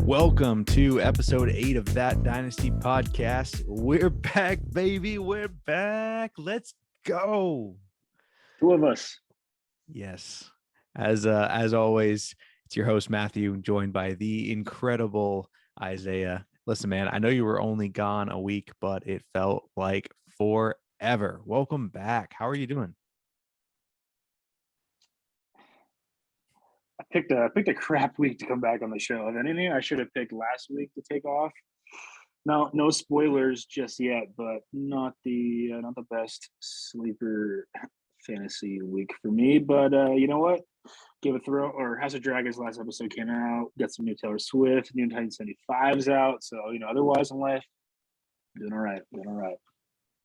Welcome to episode 8 of That Dynasty podcast. We're back, baby. We're back. Let's go. Two of us. Yes. As always, it's your host, Matthew, joined by the incredible Isiah. Listen, man, I know you were only gone a week, but it felt like forever. Welcome back. How are you doing? I picked a crap week to come back on the show. If anything, I should have picked last week to take off. No spoilers just yet, but not the best sleeper fantasy week for me. But you know what? Give a throw. Or House of Dragons last episode came out. Got some new Taylor Swift, new 1975's out. So otherwise in life, doing all right.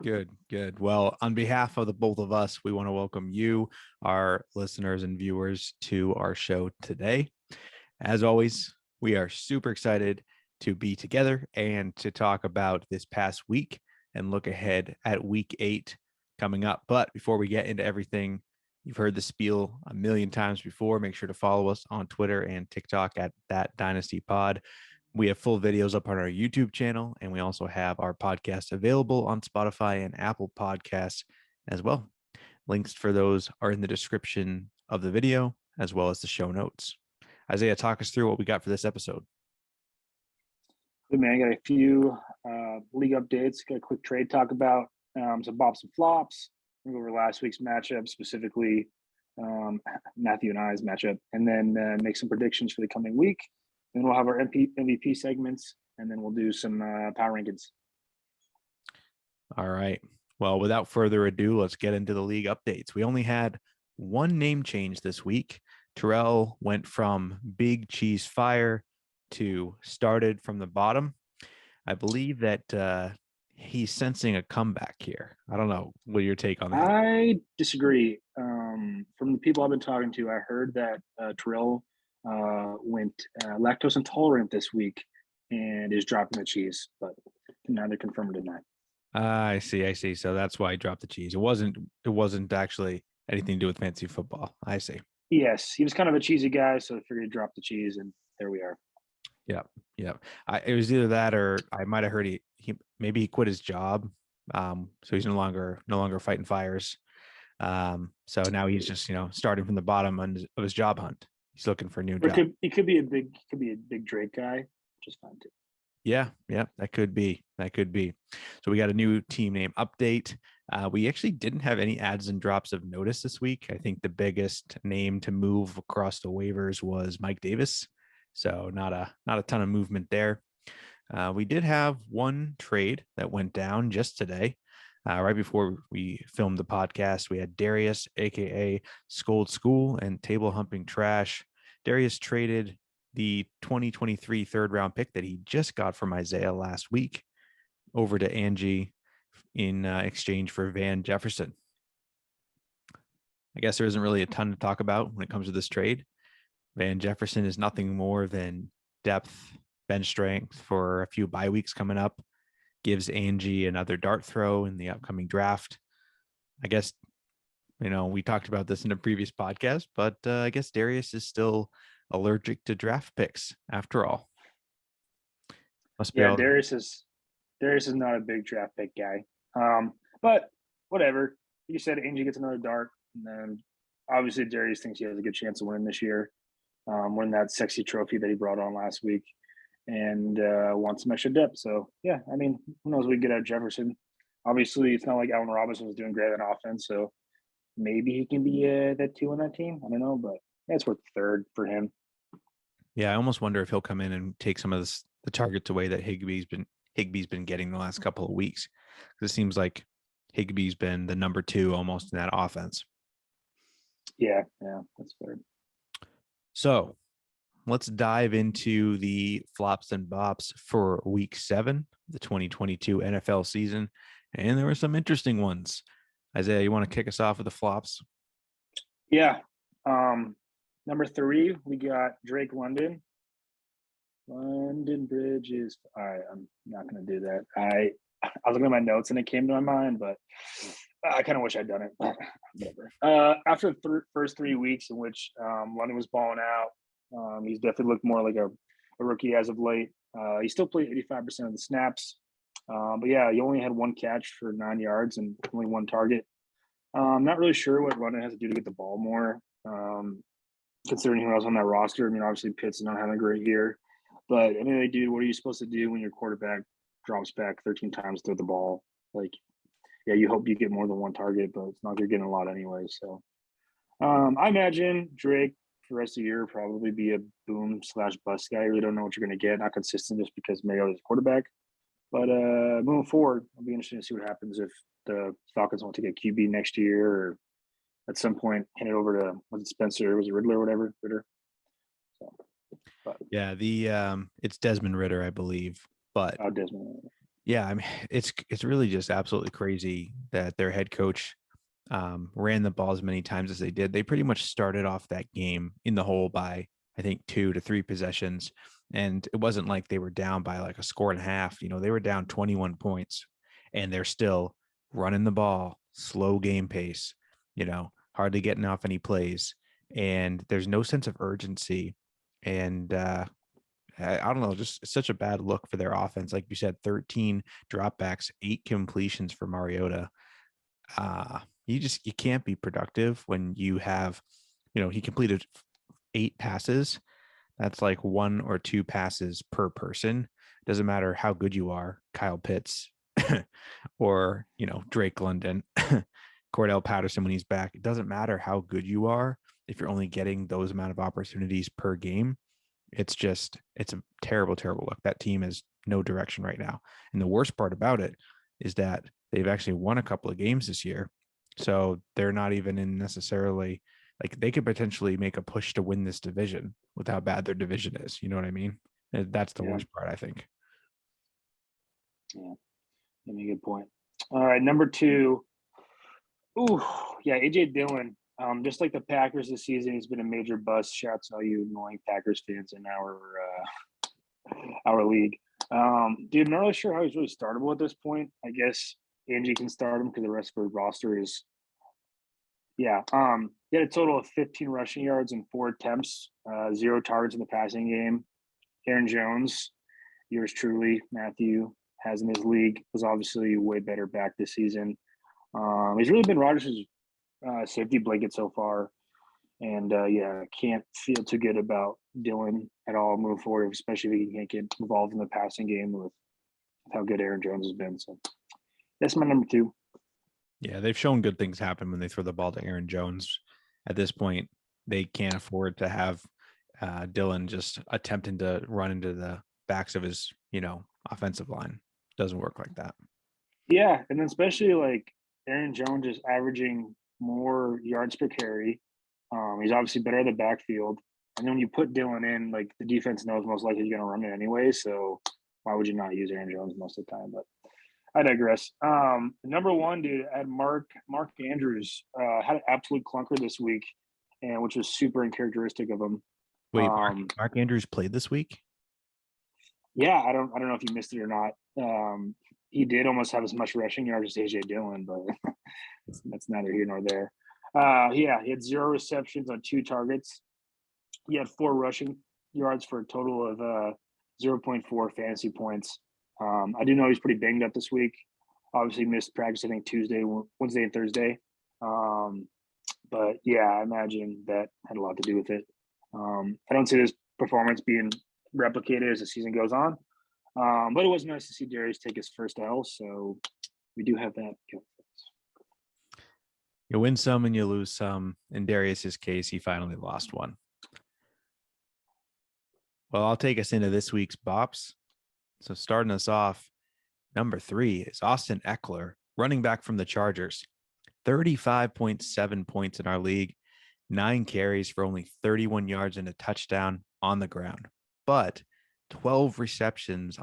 Good. Well, on behalf of the both of us, we want to welcome you, our listeners and viewers, to our show today. As always, we are super excited to be together and to talk about this past week and look ahead at week 8 coming up. But before we get into everything, you've heard the spiel a million times before. Make sure to follow us on Twitter and TikTok at That Dynasty Pod. We have full videos up on our YouTube channel, and we also have our podcast available on Spotify and Apple Podcasts as well. Links for those are in the description of the video, as well as the show notes. Isiah, talk us through what we got for this episode. Good, man. I got a few league updates. Got a quick trade talk about, some bops and flops. We'll go over last week's matchup, specifically Matthew and I's matchup, and then make some predictions for the coming week. Then we'll have our MVP segments, and then we'll do some power rankings. All right. Well, without further ado, let's get into the league updates. We only had one name change this week. Terrell went from Big Cheese Fire to started from the bottom. I believe that he's sensing a comeback here. I don't know. What your take on that? I disagree. From the people I've been talking to, I heard that Terrell went lactose intolerant this week and is dropping the cheese, but neither confirm or deny. I see. So that's why he dropped the cheese. It wasn't actually anything to do with fantasy football. I see. Yes, he was kind of a cheesy guy, so I figured he'd drop the cheese, and there we are. Yeah. It was either that, or I might have heard he quit his job. So he's no longer fighting fires. So now he's just starting from the bottom of his job hunt. He's looking for a new job. He could be a big Drake guy, just fine too. Yeah, that could be. So we got a new team name update. We actually didn't have any adds and drops of notice this week. I think the biggest name to move across the waivers was Mike Davis. So not a ton of movement there. We did have one trade that went down just today. Right before we filmed the podcast, we had Darius, aka Scold School and Table Humping Trash. Darius traded the 2023 third-round pick that he just got from Isiah last week over to Angie in exchange for Van Jefferson. I guess there isn't really a ton to talk about when it comes to this trade. Van Jefferson is nothing more than depth, bench strength for a few bye weeks coming up. Gives Angie another dart throw in the upcoming draft. I guess, we talked about this in a previous podcast, but I guess Darius is still allergic to draft picks after all. Darius is not a big draft pick guy. But whatever. You said Angie gets another dart, and then obviously Darius thinks he has a good chance of winning this year. Win that sexy trophy that he brought on last week. And wants some extra depth. So, yeah, who knows what we get out of Jefferson. Obviously, it's not like Allen Robinson was doing great on offense, so maybe he can be that 2 on that team. I don't know, but that's worth third for him. Yeah, I almost wonder if he'll come in and take some of the targets away that Higbee's been getting the last couple of weeks. Because it seems like Higbee's been the number 2 almost in that offense. Yeah, that's fair. So let's dive into the flops and bops for week 7, the 2022 NFL season. And there were some interesting ones. Isiah, you want to kick us off with the flops? Yeah. Number 3, we got Drake London. London Bridge is all right. I'm not going to do that. I was looking at my notes and it came to my mind, but I kind of wish I'd done it. Whatever. After the first 3 weeks in which London was balling out, he's definitely looked more like a a rookie as of late. He still played 85% of the snaps. But yeah, he only had one catch for 9 yards and only one target. I'm not really sure what London has to do to get the ball more, considering who else on that roster. I mean, obviously Pitt's not having a great year, but I mean, dude, what are you supposed to do when your quarterback drops back 13 times to throw the ball? Like, yeah, you hope you get more than one target, but it's not like you're getting a lot anyway. So I imagine Drake for the rest of the year probably be a boom/bust guy. I really don't know what you're going to get. Not consistent just because Mariota is quarterback. But moving forward, it'll be interesting to see what happens if the Falcons want to get QB next year or at some point hand it over to, was it Spencer? Was it Riddler or whatever? Ritter. So, but, Yeah, it's Desmond Ritter, I believe. But Desmond. yeah, I mean, it's really just absolutely crazy that their head coach ran the ball as many times as they did. They pretty much started off that game in the hole by, I think, 2 to 3 possessions. And it wasn't like they were down by like a score and a half. You know, they were down 21 points and they're still running the ball, slow game pace, you know, hardly getting off any plays. And there's no sense of urgency. And I don't know, just such a bad look for their offense. Like you said, 13 dropbacks, 8 completions for Mariota. You can't be productive when you have, you know, he completed 8 passes. That's like 1 or 2 passes per person. Doesn't matter how good you are, Kyle Pitts or, you know, Drake London, Cordell Patterson when he's back. It doesn't matter how good you are if you're only getting those amount of opportunities per game. It's a terrible, terrible look. That team has no direction right now. And the worst part about it is that they've actually won a couple of games this year. So they're not even in necessarily, like, they could potentially make a push to win this division with how bad their division is. You know what I mean? That's the worst part, I think. Yeah, that's a good point. All right, number 2. Ooh, yeah, AJ Dillon. Just like the Packers this season, he's been a major bust. Shout out to all you annoying Packers fans in our league. Dude, I'm not really sure how he's really startable at this point. I guess Angie can start him because the rest of the roster is, yeah. He had a total of 15 rushing yards and 4 attempts, 0 targets in the passing game. Aaron Jones, yours truly, Matthew, has in his league, was obviously way better back this season. He's really been Rodgers' safety blanket so far. And yeah, can't feel too good about Dillon at all moving forward, especially if he can't get involved in the passing game with how good Aaron Jones has been. So that's my number 2. Yeah, they've shown good things happen when they throw the ball to Aaron Jones. At this point, they can't afford to have Dillon just attempting to run into the backs of his, you know, offensive line. Doesn't work like that. Yeah, and then especially like Aaron Jones is averaging more yards per carry. He's obviously better at the backfield. And then when you put Dillon in, like the defense knows most likely you're going to run it anyway. So why would you not use Aaron Jones most of the time? But I digress. Number 1, dude, I had Mark Andrews. Had an absolute clunker this week, and which was super uncharacteristic of him. Wait, Mark Andrews played this week? Yeah, I don't know if you missed it or not. He did almost have as much rushing yards as AJ Dillon, but that's neither here nor there. Yeah, he had 0 receptions on 2 targets. He had 4 rushing yards for a total of 0.4 fantasy points. I do know he's pretty banged up this week. Obviously missed practice, I think, Tuesday, Wednesday, and Thursday. But yeah, I imagine that had a lot to do with it. I don't see this performance being replicated as the season goes on. But it was nice to see Darius take his first L, so we do have that. You win some and you lose some. In Darius's case, he finally lost one. Well, I'll take us into this week's BOPS. So starting us off, number 3 is Austin Ekeler, running back from the Chargers. 35.7 points in our league, 9 carries for only 31 yards and a touchdown on the ground, but 12 receptions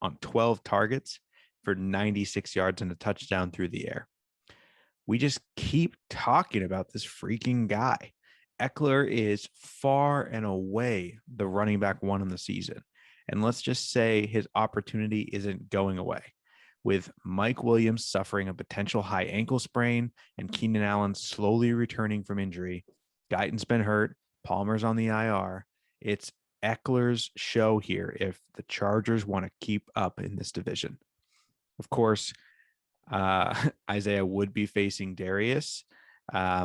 on 12 targets for 96 yards and a touchdown through the air. We just keep talking about this freaking guy. Ekeler is far and away the running back 1 in the season. And let's just say his opportunity isn't going away. With Mike Williams suffering a potential high ankle sprain and Keenan Allen slowly returning from injury, Guyton's been hurt, Palmer's on the IR. It's Ekeler's show here if the Chargers want to keep up in this division. Of course, Isiah would be facing Darius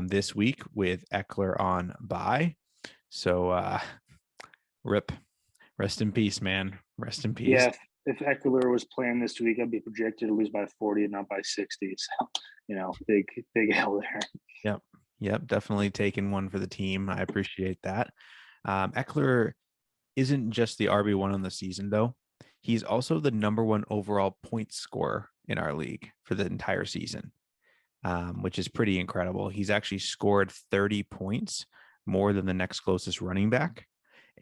this week with Ekeler on bye. So rip. Rest in peace, man. Rest in peace. Yeah, if EKELER was playing this week, I'd be projected to lose by 40 and not by 60. So, big L there. Yep. Definitely taking one for the team. I appreciate that. Ekeler isn't just the RB1 on the season, though. He's also the number one overall point scorer in our league for the entire season, which is pretty incredible. He's actually scored 30 points more than the next closest running back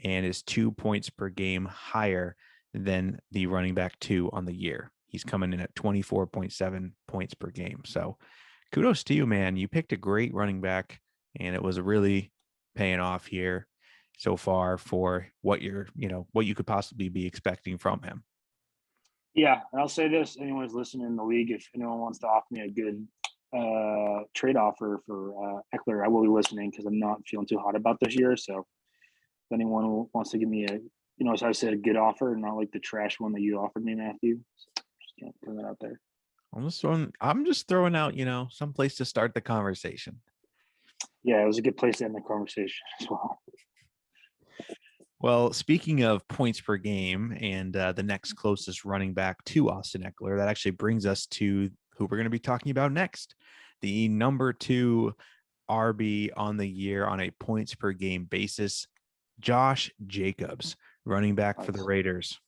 and is 2 points per game higher than the running back 2 on the year. He's coming in at 24.7 points per game. So kudos to you, man. You picked a great running back, and it was really paying off here so far for what what you could possibly be expecting from him. Yeah, and I'll say this: anyone who's listening in the league, if anyone wants to offer me a good trade offer for EKELER, I will be listening because I'm not feeling too hot about this year. So if anyone wants to give me as I said, a good offer, not like the trash one that you offered me, Matthew, just put that out there. I'm just throwing out, some place to start the conversation. Yeah, it was a good place to end the conversation as well. Well, speaking of points per game and the next closest running back to Austin Ekeler, that actually brings us to who we're going to be talking about next. The number 2 RB on the year on a points per game basis, Josh Jacobs, running back for the Raiders.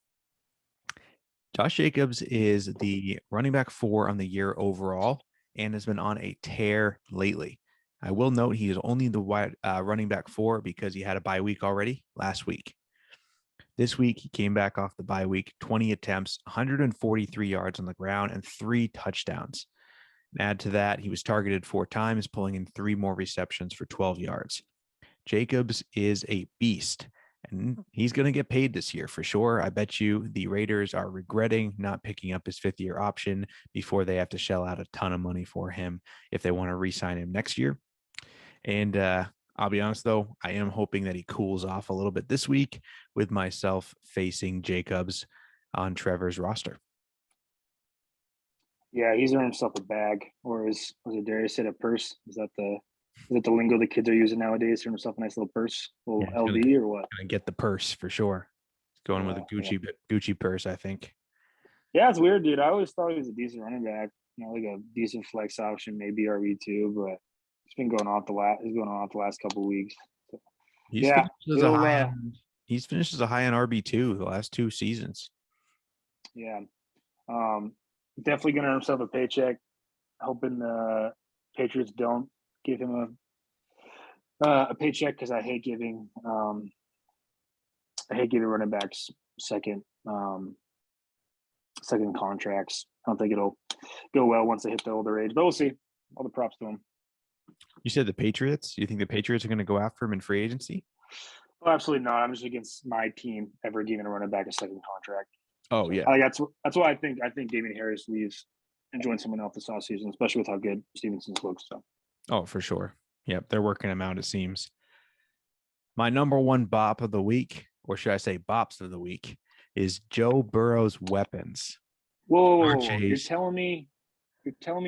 Josh Jacobs is the running back 4 on the year overall and has been on a tear lately. I will note he is only the running back 4 because he had a bye week already last week. This week, he came back off the bye week, 20 attempts, 143 yards on the ground, and 3 touchdowns. And add to that, he was targeted 4 times, pulling in 3 more receptions for 12 yards. Jacobs is a beast, and he's going to get paid this year for sure. I bet you the Raiders are regretting not picking up his 5th-year option before they have to shell out a ton of money for him if they want to re-sign him next year. And I'll be honest, though, I am hoping that he cools off a little bit this week with myself facing Jacobs on Trevor's roster. Yeah, he's earned himself a bag, or was it Darius said a purse? Is that the lingo the kids are using nowadays? Earn himself a nice little purse, little LV or what? Gonna get the purse for sure. He's going with a Gucci purse, I think. Yeah, it's weird, dude. I always thought he was a decent running back, like a decent flex option, maybe RB2, but he's been going off the last couple of weeks. So, He's finished as a high on RB2 the last 2 seasons. Yeah. Definitely gonna earn himself a paycheck. Hoping the Patriots don't give him a paycheck because I hate giving running backs second contracts. I don't think it'll go well once they hit the older age, but we'll see. All the props to them. You said the Patriots? You think the Patriots are going to go after him in free agency? Well, absolutely not. I'm just against my team ever giving a running back a second contract. Oh, yeah. That's why I think Damian Harris leaves and joins someone else this offseason, especially with how good Stevenson's looks. So. Oh, for sure. Yep, they're working him out, it seems. My number 1 bop of the week, or should I say bops of the week, is Joe Burrow's weapons. Whoa. You're telling me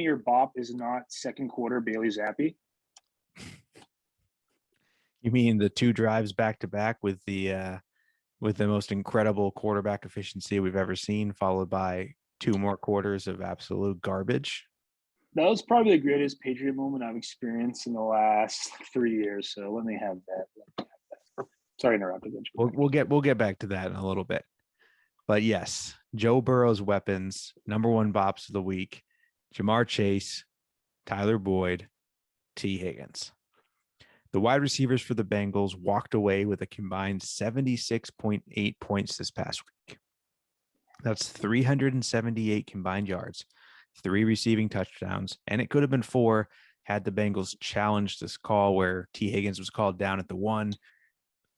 your bop is not second quarter Bailey Zappi? You mean the 2 drives back to back with the most incredible quarterback efficiency we've ever seen, followed by 2 more quarters of absolute garbage? That was probably the greatest Patriot moment I've experienced in the last 3 years. So let me have that. Sorry to interrupt. We'll get back to that in a little bit. But yes, Joe Burrow's weapons, number 1 bops of the week, Jamar Chase, Tyler Boyd, T. Higgins. The wide receivers for the Bengals walked away with a combined 76.8 points this past week. That's 378 combined yards, 3 receiving touchdowns, and it could have been 4 had the Bengals challenged this call where T. Higgins was called down at the 1.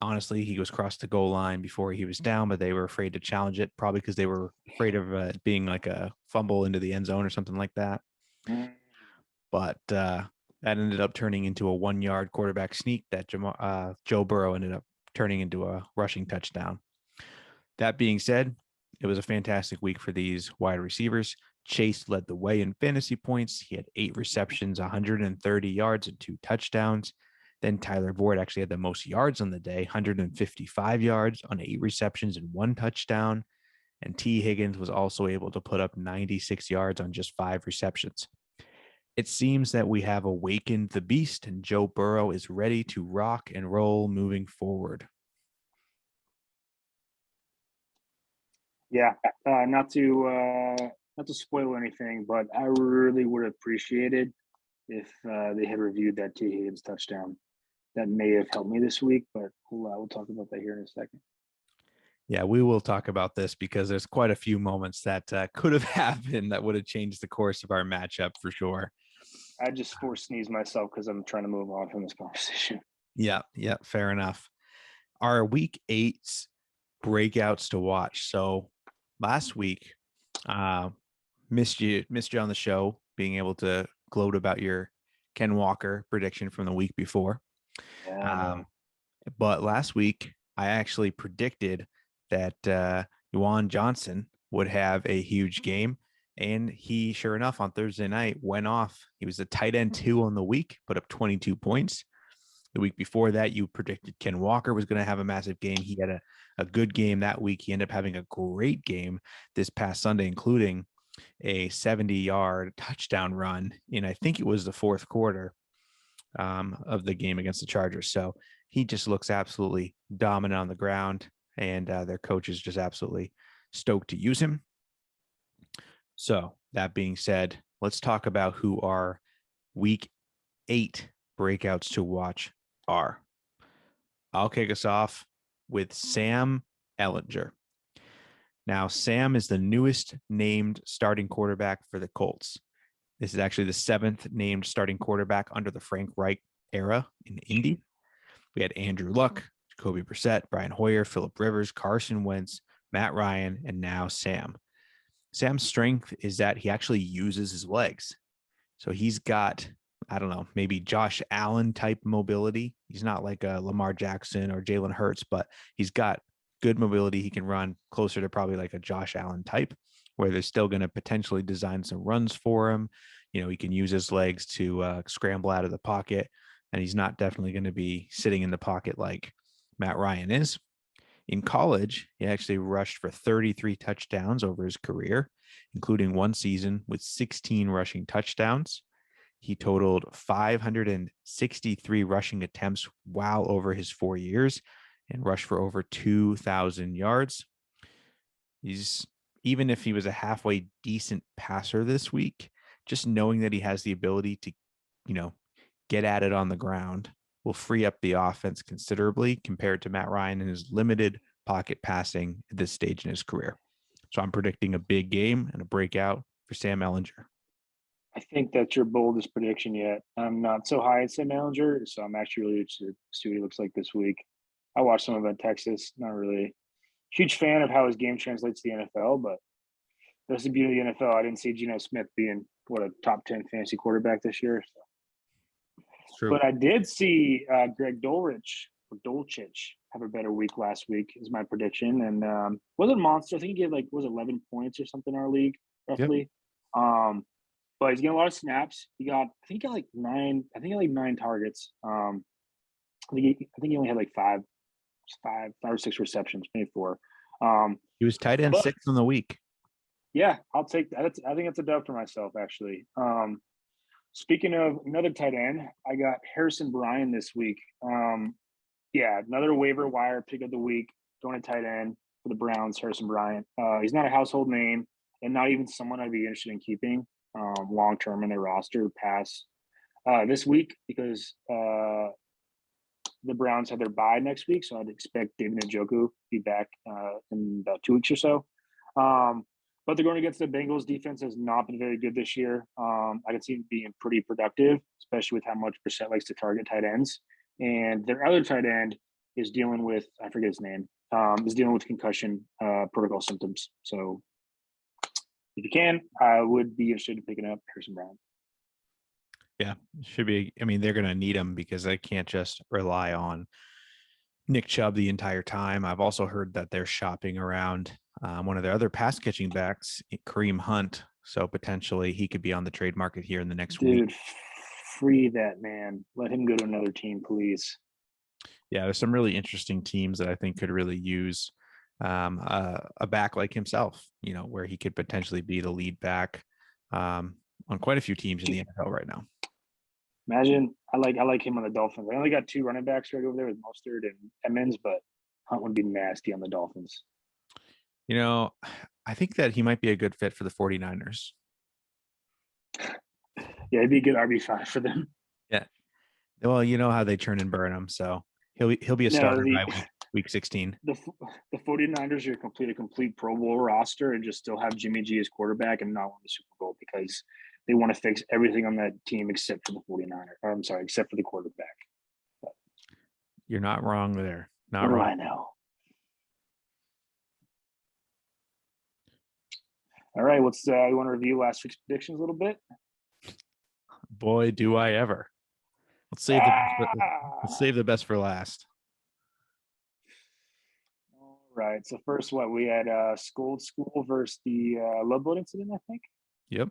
Honestly, he was crossed the goal line before he was down, but they were afraid to challenge it, probably because they were afraid of it being like a fumble into the end zone or something like that. But that ended up turning into a 1-yard quarterback sneak that Joe Burrow ended up turning into a rushing touchdown. That being said, it was a fantastic week for these wide receivers. Chase led the way in fantasy points. He had 8 receptions, 130 yards, and 2 touchdowns. Then Tyler Boyd actually had the most yards on the day, 155 yards on 8 receptions and 1 touchdown. And T. Higgins was also able to put up 96 yards on just 5 receptions. It seems that we have awakened the beast, and Joe Burrow is ready to rock and roll moving forward. Yeah, not to spoil anything, but I really would have appreciated if they had reviewed that T. Higgins touchdown. That may have helped me this week, but we'll talk about that here in a second. Yeah, we will talk about this because there's quite a few moments that could have happened that would have changed the course of our matchup for sure. I just forced sneeze myself because I'm trying to move on from this conversation. Yeah, fair enough. Our week 8's breakouts to watch. So last week, missed you on the show, being able to gloat about your Ken Walker prediction from the week before. Yeah, But last week, I actually predicted that Juwan Johnson would have a huge game. And he, sure enough, on Thursday night went off. He was a tight end 2 on the week, put up 22 points. The week before that, you predicted Ken Walker was going to have a massive game. He had a good game that week. He ended up having a great game this past Sunday, including a 70-yard touchdown run in, I think it was the fourth quarter of the game against the Chargers. So he just looks absolutely dominant on the ground, and their coach is just absolutely stoked to use him. So that being said, let's talk about who our week 8 breakouts to watch are. I'll kick us off with Sam Ehlinger. Now, Sam is the newest named starting quarterback for the Colts. This is actually the 7th named starting quarterback under the Frank Reich era in Indy. We had Andrew Luck, Jacoby Brissett, Brian Hoyer, Phillip Rivers, Carson Wentz, Matt Ryan, and now Sam. Sam's strength is that he actually uses his legs. So he's got, I don't know, maybe Josh Allen type mobility. He's not like a Lamar Jackson or Jalen Hurts, but he's got good mobility. He can run closer to probably like a Josh Allen type, where they're still going to potentially design some runs for him. You know, he can use his legs to scramble out of the pocket, and he's not definitely going to be sitting in the pocket like Matt Ryan is. In college, he actually rushed for 33 touchdowns over his career, including one season with 16 rushing touchdowns. He totaled 563 rushing attempts while over his 4 years and rushed for over 2,000 yards. Even if he was a halfway decent passer this week, just knowing that he has the ability to, get at it on the ground will free up the offense considerably compared to Matt Ryan and his limited pocket passing at this stage in his career. So I'm predicting a big game and a breakout for Sam Ehlinger. I think that's your boldest prediction yet. I'm not so high at Sam Ehlinger, so I'm actually really interested to see what he looks like this week. I watched some of it at Texas. Not really a huge fan of how his game translates to the NFL, but that's the beauty of the NFL. I didn't see Geno Smith being a top 10 fantasy quarterback this year. So. True. But I did see Greg Dulcich have a better week last week is my prediction. And wasn't monster. I think he gave 11 points or something in our league, roughly. Yep. But he's getting a lot of snaps. He got like 9 targets. I think he only had like five or 6 receptions, maybe 4. He was tight end 6 on the week. Yeah, I'll take that. I think that's a dub for myself, actually. Speaking of another tight end, I got Harrison Bryant this week. Another waiver wire pick of the week, going to tight end for the Browns, Harrison Bryant. He's not a household name and not even someone I'd be interested in keeping long-term in their roster past this week because the Browns have their bye next week, so I'd expect David Njoku to be back in about 2 weeks or so. But they're going against the Bengals. Defense has not been very good this year. I can see them being pretty productive, especially with how much Brissett likes to target tight ends. And their other tight end is dealing with, I forget his name, is dealing with concussion protocol symptoms. So if you can, I would be interested in picking up Harrison Bryant. Yeah, should be. I mean, they're going to need him because they can't just rely on Nick Chubb the entire time. I've also heard that they're shopping around one of their other pass catching backs, Kareem Hunt. So potentially he could be on the trade market here in the next week. Dude, free that man. Let him go to another team, please. Yeah, there's some really interesting teams that I think could really use a back like himself, where he could potentially be the lead back on quite a few teams in the NFL right now. Imagine I like him on the Dolphins. I only got 2 running backs right over there with Mostert and Emmons, but Hunt would be nasty on the Dolphins. I think that he might be a good fit for the 49ers. Yeah, it'd be a good RB5 for them. Yeah. Well, you know how they churn and burn him, so he'll be a starter by week 16. The 49ers are a complete Pro Bowl roster and just still have Jimmy G as quarterback and not win the Super Bowl because they want to fix everything on that team except for the 49ers. Or, I'm sorry, except for the quarterback. But you're not wrong there. Not what wrong. Do I know? All right, you want to review last week's predictions a little bit? Boy, do I ever. Let's save the best for last. All right. So first, we had School versus the Love Boat incident, I think. Yep.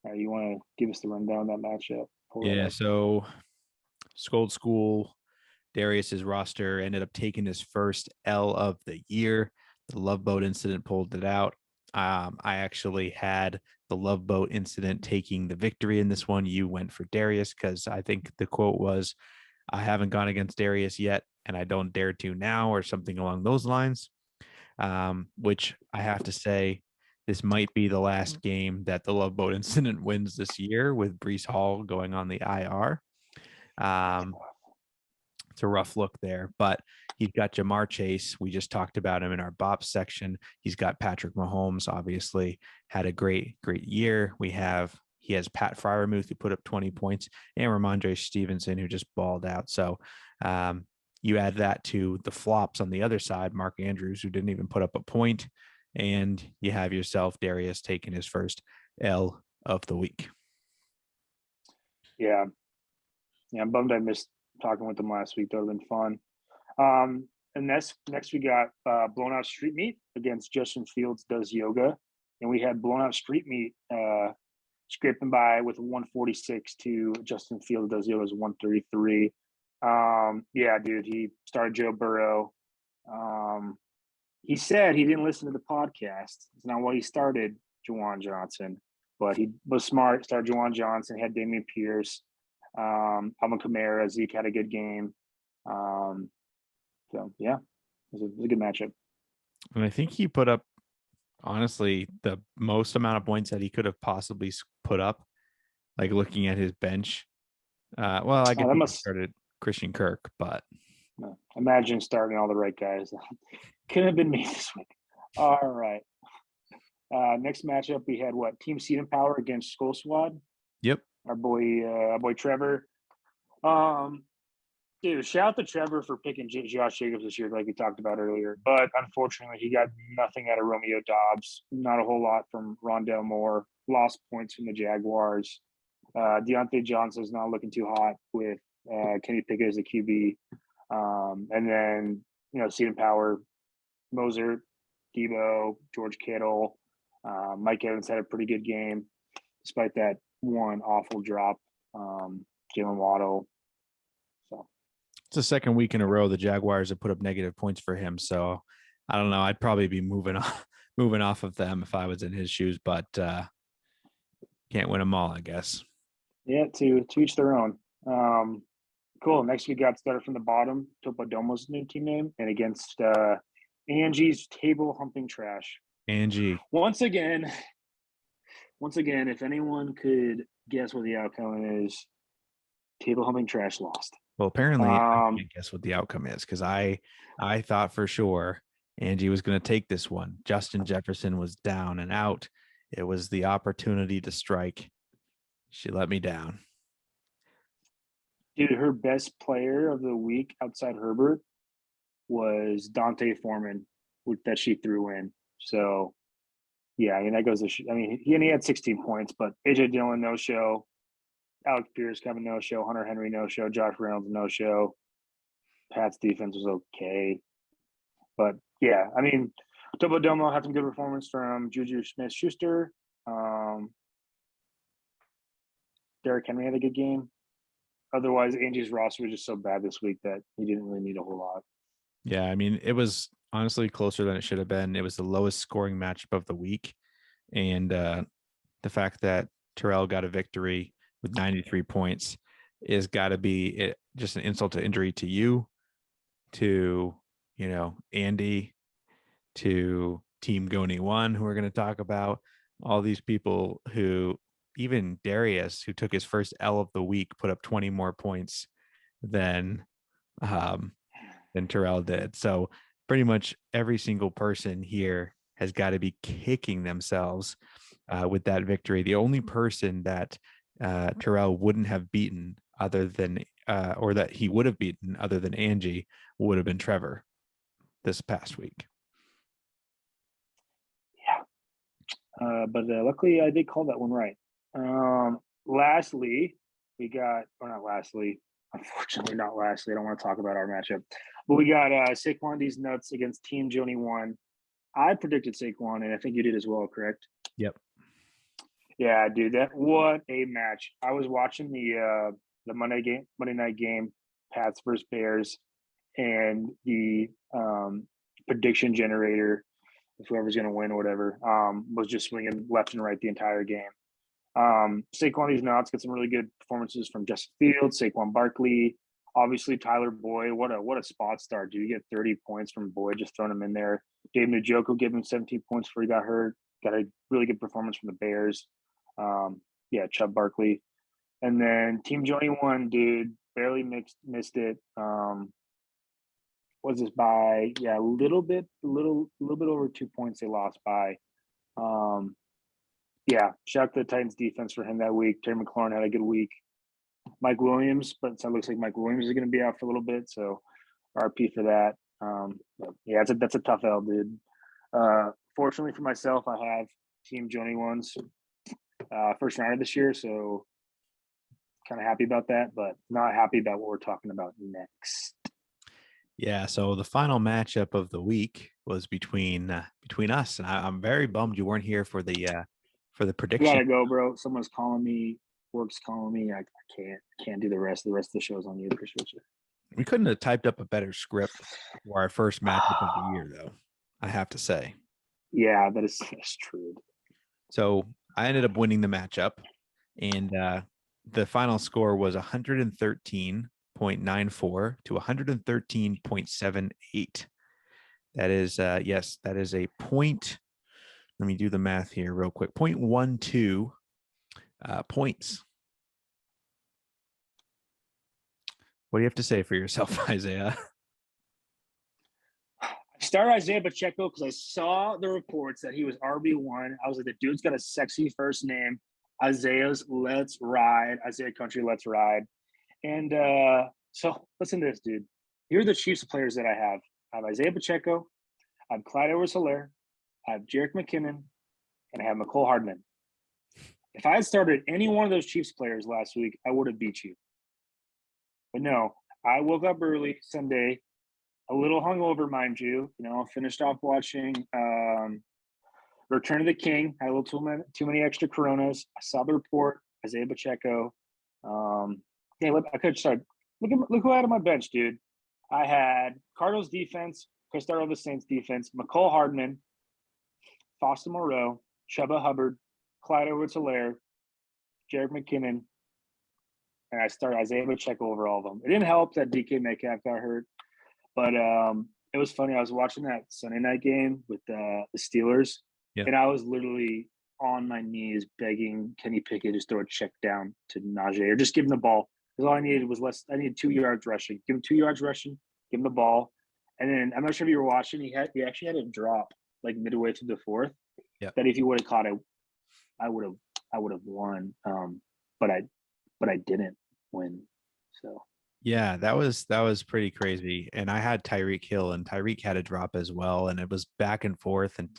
All right, you want to give us the rundown of that matchup? Yeah. So School, Darius's roster ended up taking his first L of the year. The Love Boat incident pulled it out. I actually had the Love Boat incident taking the victory in this one. You went for Darius because I think the quote was, "I haven't gone against Darius yet, and I don't dare to now," or something along those lines. Which I have to say, this might be the last game that the Love Boat incident wins this year, with Breece Hall going on the IR. It's a rough look there, but he's got Jamar Chase. We just talked about him in our BOPS section. He's got Patrick Mahomes, obviously had a great year. He has Pat Freiermuth, who put up 20 points, and Ramondre Stevenson, who just balled out. So you add that to the flops on the other side, Mark Andrews, who didn't even put up a point, and you have yourself Darius taking his first L of the week. Yeah, I'm bummed I missed talking with them last week. That would have been fun. And next we got Blown Out Street Meat against Justin Fields Does Yoga. And we had Blown Out Street Meat scraping by with 146 to Justin Fields Does Yoga's 133. Yeah, dude, he started Joe Burrow. He said he didn't listen to the podcast. It's not why he started Juwan Johnson, but he was smart. Started Juwan Johnson, had Dameon Pierce. Alvin Kamara, Zeke had a good game. So yeah, it was a good matchup. And I think he put up, honestly, the most amount of points that he could have possibly put up, like looking at his bench. Well, I guess he started Christian Kirk, but imagine starting all the right guys. Couldn't have been me this week. All right. Next matchup, we had Team Seed and Power against Skull Squad. Yep. Our boy Trevor. Dude, shout out to Trevor for picking Josh Jacobs this year, like we talked about earlier. But unfortunately, he got nothing out of Romeo Doubs. Not a whole lot from Rondale Moore. Lost points from the Jaguars. Deontay Johnson's not looking too hot with Kenny Pickett as the QB. And then, Seed and Power, Moser, Debo, George Kittle. Mike Evans had a pretty good game, despite that one awful drop. Jalen Waddle. So it's the second week in a row the Jaguars have put up negative points for him. So I don't know. I'd probably be moving off of them if I was in his shoes, but can't win them all, I guess. Yeah, to each their own. Cool. Next we got started from the bottom, Topodomo's new team name, and against Angie's Table Humping Trash. Angie. Once again, if anyone could guess what the outcome is, Table Humping Trash lost. Well, apparently I can't guess what the outcome is, because I thought for sure Angie was going to take this one. Justin Jefferson was down and out. It was the opportunity to strike. She let me down. Dude, her best player of the week outside Herbert was Dante Foreman, that she threw in. So, yeah, that goes to he had 16 points, but AJ Dillon, no show. Alex Pierce, Kevin, no show. Hunter Henry, no show. Josh Reynolds, no show. Pat's defense was okay. But yeah, I mean, Topo Domo had some good performance from JUJU SMITH-SCHUSTER. Derrick Henry had a good game. Otherwise, Angie's roster was just so bad this week that he didn't really need a whole lot. Yeah, I mean, it was honestly closer than it should have been. It was the lowest scoring matchup of the week. And the fact that Terrell got a victory with 93 points is got to be just an insult to injury to you, to, Andy, to Team Goni One, who we're going to talk about. All these people who, even Darius, who took his first L of the week, put up 20 more points than Terrell did. So pretty much every single person here has got to be kicking themselves with that victory. The only person that Terrell wouldn't have beaten other than, or that he would have beaten other than Angie, would have been Trevor this past week. Yeah. But luckily I did call that one right. Lastly, we got, or not lastly, unfortunately not lastly, I don't want to talk about our matchup, but we got Saquon D's Nuts against Team Joni One. I predicted Saquon, and I think you did as well, correct? Yep. Yeah, dude, what a match. I was watching the Monday night game, Pats versus Bears, and the prediction generator, whoever's going to win or whatever, was just swinging left and right the entire game. Saquon D's Nuts get some really good performances from Justin Fields, Saquon Barkley, obviously Tyler Boyd. What a spot start, dude. You get 30 points from Boyd, just throwing him in there. Dave Njoku gave him 17 points before he got hurt. Got a really good performance from the Bears. Chubb Barkley. And then Team Joni One, dude, barely missed it. Was this by a little bit over 2 points they lost by. Shout out to the Titans defense for him that week. Terry McLaurin had a good week. Mike Williams, but it looks like Mike Williams is going to be out for a little bit, so RP for that. That's a tough L, dude. Fortunately for myself, I have Team Joni One's first rounder this year, so kind of happy about that, but not happy about what we're talking about next. Yeah, so the final matchup of the week was between us, and I'm very bummed you weren't here for the prediction. You gotta go, bro. Someone's calling me. Work's calling me. I can't do the rest. The rest of the show's on you. Appreciate you. We couldn't have typed up a better script for our first matchup of the year, though, I have to say. Yeah, that's true. So I ended up winning the matchup, and the final score was 113.94 to 113.78. That is, that is a point. Let me do the math here real quick. 0.12 points. What do you have to say for yourself, Isiah? I started Isaiah Pacheco because I saw the reports that he was RB1. I was like, the dude's got a sexy first name. Isaiah's Let's Ride. Isaiah Country, Let's Ride. And so listen to this, dude. Here are the Chiefs players that I have. I have Isaiah Pacheco. I have Clyde Edwards-Helaire. I have Jerick McKinnon. And I have MECOLE Hardman. If I had started any one of those Chiefs players last week, I would have beat you. But no, I woke up early Sunday, a little hungover, mind you. Finished off watching Return of the King. Had a little too many extra Coronas. I saw the report. Isaiah Pacheco. I could have started. Look who I had on my bench, dude. I had Cardinals defense, Chris Darrell, the Saints defense, MECOLE Hardman, Foster Moreau, Chuba Hubbard, Clyde Edwards-Helaire, Jerick McKinnon, and I started Isaiah Pacheco over all of them. It didn't help that DK Metcalf got hurt, but it was funny. I was watching that Sunday night game with the Steelers, and I was literally on my knees begging Kenny Pickett to throw a check down to Najee or just give him the ball. Because all I needed was I needed 2 yards rushing. Give him 2 yards rushing, give him the ball. And then I'm not sure if you were watching, he actually had a drop like midway through the fourth. Yep. That if he would have caught it, I would have won. But I didn't win. So yeah, that was pretty crazy. And I had Tyreek Hill, and Tyreek had a drop as well, and it was back and forth. And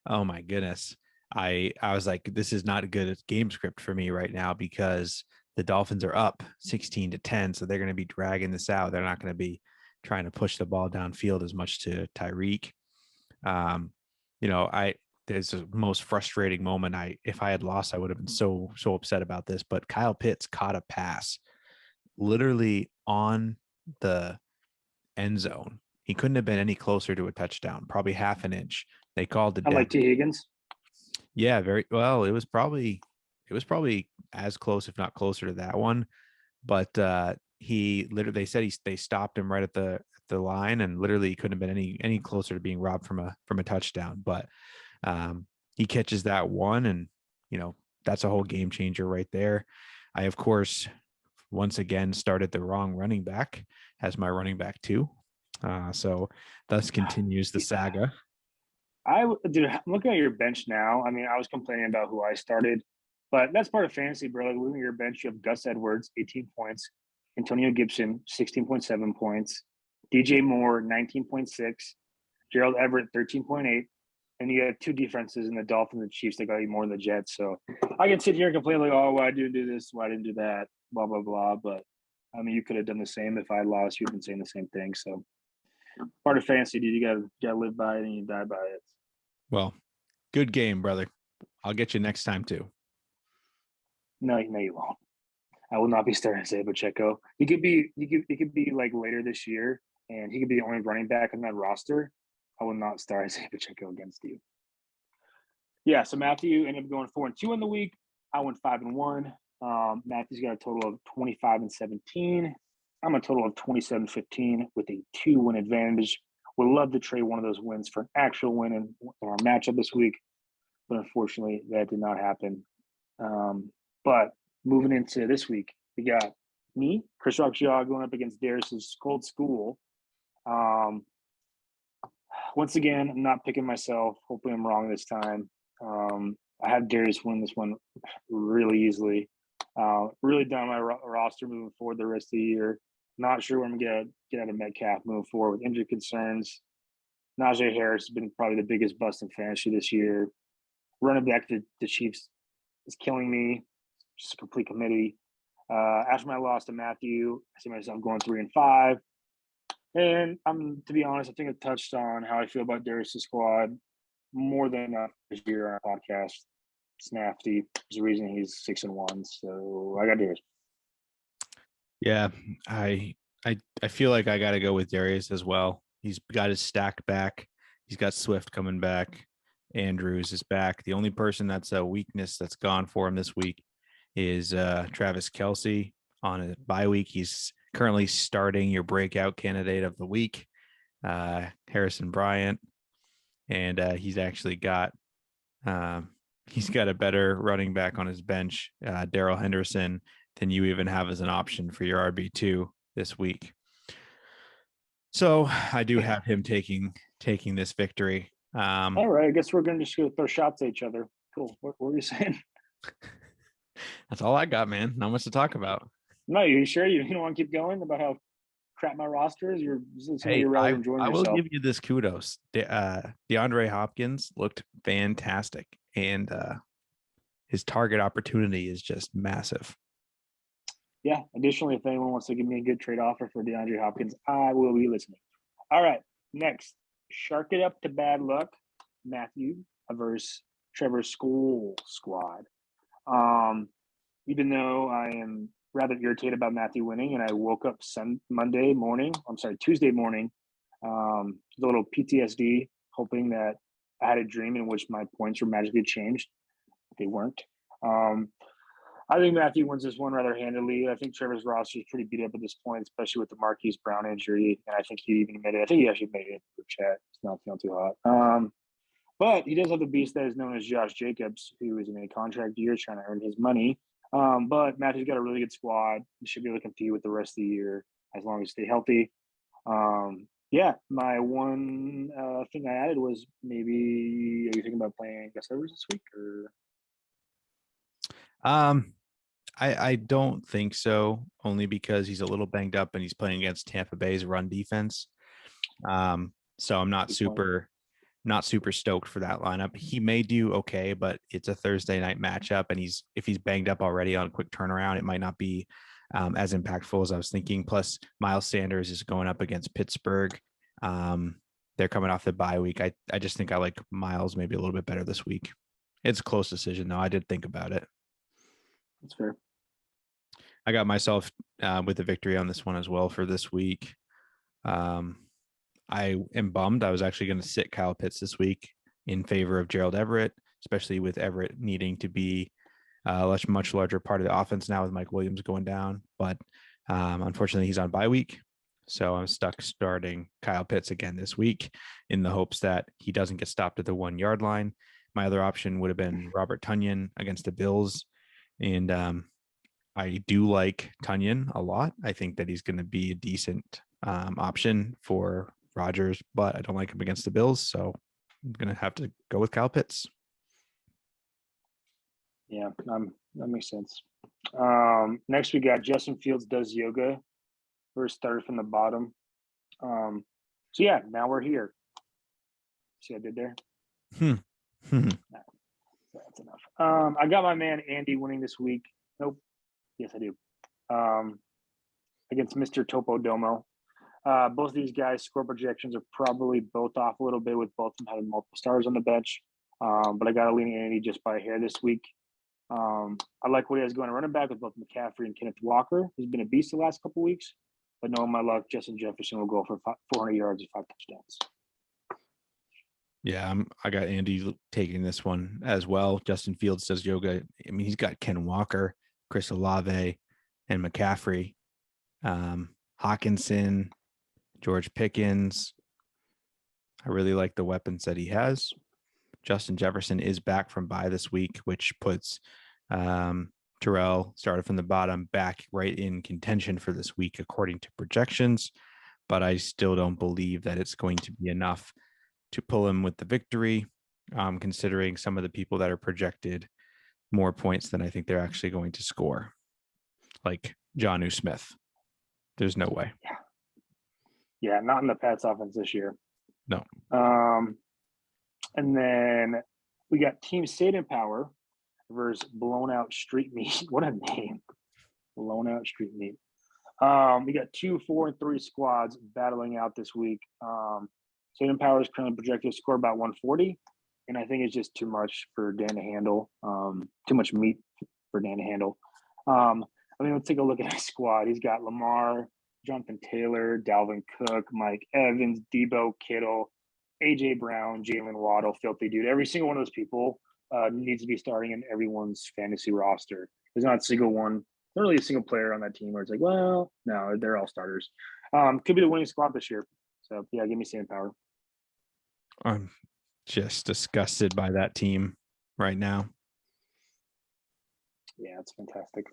oh my goodness, I was like, this is not a good game script for me right now because the Dolphins are up 16-10, so they're going to be dragging this out. They're not going to be trying to push the ball downfield as much to Tyreek. There's the most frustrating moment. If I had lost, I would have been so upset about this. But Kyle Pitts caught a pass literally on the end zone. He couldn't have been any closer to a touchdown, probably half an inch. They called it I down. like T. Higgins. Yeah, very well. It was probably as close, if not closer to that one. But they said they stopped him right at the line, and literally couldn't have been any closer to being robbed from a touchdown. But he catches that one, and that's a whole game changer right there. I, of course, once again started the wrong running back as my running back too. So thus continues the saga. I'm looking at your bench now. I mean, I was complaining about who I started, but that's part of fantasy, bro. Like, looking at your bench, you have Gus Edwards, 18 points, Antonio Gibson, 16.7 points, DJ Moore, 19.6, Gerald Everett, 13.8. And you have two defenses in the Dolphins and the Chiefs that got you more than the Jets. So I can sit here and complain like, oh, why I didn't do this, why I didn't do that, blah, blah, blah. But I mean, you could have done the same. If I lost, you'd been saying the same thing. So part of fantasy, dude, you gotta live by it and you die by it. Well, good game, brother. I'll get you next time too. No, you won't. I will not be starting Isaiah Pacheco. He could be like later this year, and he could be the only running back on that roster. I will not start Isaiah Pacheco against you. Yeah, so Matthew ended up going 4-2 in the week. I went 5-1. Matthew's got a total of 25-17. I'm a total of 27-15 with a 2-win advantage. Would love to trade one of those wins for an actual win in our matchup this week, but unfortunately that did not happen. But moving into this week, we got me, Chris Rockjaw, going up against Darius's Cold School. Once again, I'm not picking myself. Hopefully I'm wrong this time. I had Darius win this one really easily. Really down my roster moving forward the rest of the year. Not sure when I'm going to get out of Metcalf moving forward with injury concerns. Najee Harris has been probably the biggest bust in fantasy this year. Running back to the Chiefs is killing me. Just a complete committee. After my loss to Matthew, I see myself going 3-5. And to be honest, I think I touched on how I feel about Darius' squad more than enough this year on our podcast. Snafty is the reason he's 6-1. So I got Darius. Yeah, I feel like I got to go with Darius as well. He's got his stack back. He's got Swift coming back. Andrews is back. The only person that's a weakness that's gone for him this week is Travis Kelce on a bye week. He's currently starting your breakout candidate of the week, Harrison Bryant, and he's actually got a better running back on his bench, Darrell Henderson, than you even have as an option for your RB2 this week. So I do have him taking this victory. All right, I guess we're going to just go throw shots at each other. Cool. What were you saying? That's all I got, man. Not much to talk about. No, you sure you don't want to keep going about how crap my roster is? You're rather enjoying yourself. I will give you this kudos. DeAndre Hopkins looked fantastic, and his target opportunity is just massive. Yeah. Additionally, if anyone wants to give me a good trade offer for DeAndre Hopkins, I will be listening. All right. Next, shark it up to bad luck. Matthew versus Trevor's School Squad. Even though I am rather irritated about Matthew winning, and I woke up Tuesday morning, with a little PTSD, hoping that I had a dream in which my points were magically changed. They weren't. I think Matthew wins this one rather handily. I think Trevor's roster is pretty beat up at this point, especially with the Marquise Brown injury. And I think he even admitted, I think he actually made it in the chat. It's not feeling too hot. But he does have the beast that is known as Josh Jacobs, who is in a contract year trying to earn his money. But Matthew's got a really good squad. He should be able to compete with the rest of the year as long as they stay healthy. Yeah, my one thing I added was maybe, are you thinking about playing Gus Edwards this week? Or I don't think so, only because he's a little banged up and he's playing against Tampa Bay's run defense. So I'm not super stoked for that lineup. He may do okay, but it's a Thursday night matchup, and if he's banged up already on a quick turnaround, it might not be as impactful as I was thinking. Plus, Miles Sanders is going up against Pittsburgh. They're coming off the bye week. I just think I like Miles maybe a little bit better this week. It's a close decision, though. I did think about it. That's fair. I got myself with the victory on this one as well for this week. I am bummed. I was actually going to sit Kyle Pitts this week in favor of Gerald Everett, especially with Everett needing to be a much larger part of the offense now with Mike Williams going down. But unfortunately, he's on bye week. So I'm stuck starting Kyle Pitts again this week in the hopes that he doesn't get stopped at the 1 yard line. My other option would have been Robert Tonyan against the Bills. And I do like Tonyan a lot. I think that he's going to be a decent option for Rodgers, but I don't like him against the Bills. So I'm going to have to go with Kyle Pitts. Yeah, that makes sense. Next, we got Justin Fields does yoga. First started from the bottom. So yeah, now we're here. See what I did there? That's enough. I got my man Andy winning this week. Nope. Yes, I do. Against Mr. Topo Domo. Both of these guys' score projections are probably both off a little bit with both of them having multiple stars on the bench. But I got to lean Andy just by a hair this week. I like what he has going to running back with both McCaffrey and Kenneth Walker. He's been a beast the last couple weeks. But knowing my luck, Justin Jefferson will go for 400 yards and 5 touchdowns. Yeah, I got Andy taking this one as well. Justin Fields does yoga. I mean, he's got Ken Walker, Chris Olave, and McCaffrey, Hawkinson, George Pickens. I really like the weapons that he has. Justin Jefferson is back from bye this week, which puts Terrell, started from the bottom, back right in contention for this week, according to projections. But I still don't believe that it's going to be enough to pull him with the victory, considering some of the people that are projected more points than I think they're actually going to score, like Jonnu Smith. There's no way. Yeah, not in the Pats offense this year. No. And then we got Team Stadium Power versus Blown Out Street Meat. What a name. Blown Out Street Meat. We got 2, 4, and 3 squads battling out this week. Stadium Power is currently projected to score about 140. And I think it's just too much for Dan to handle. Too much meat for Dan to handle. Let's take a look at his squad. He's got Lamar, Jonathan Taylor, Dalvin Cook, Mike Evans, Debo Kittle, A.J. Brown, Jalen Waddle, Filthy Dude. Every single one of those people needs to be starting in everyone's fantasy roster. There's not a single one, not really a single player on that team where it's like, well, no, they're all starters. Could be the winning squad this year. So, yeah, give me Stadium Power. I'm just disgusted by that team right now. Yeah, it's fantastic.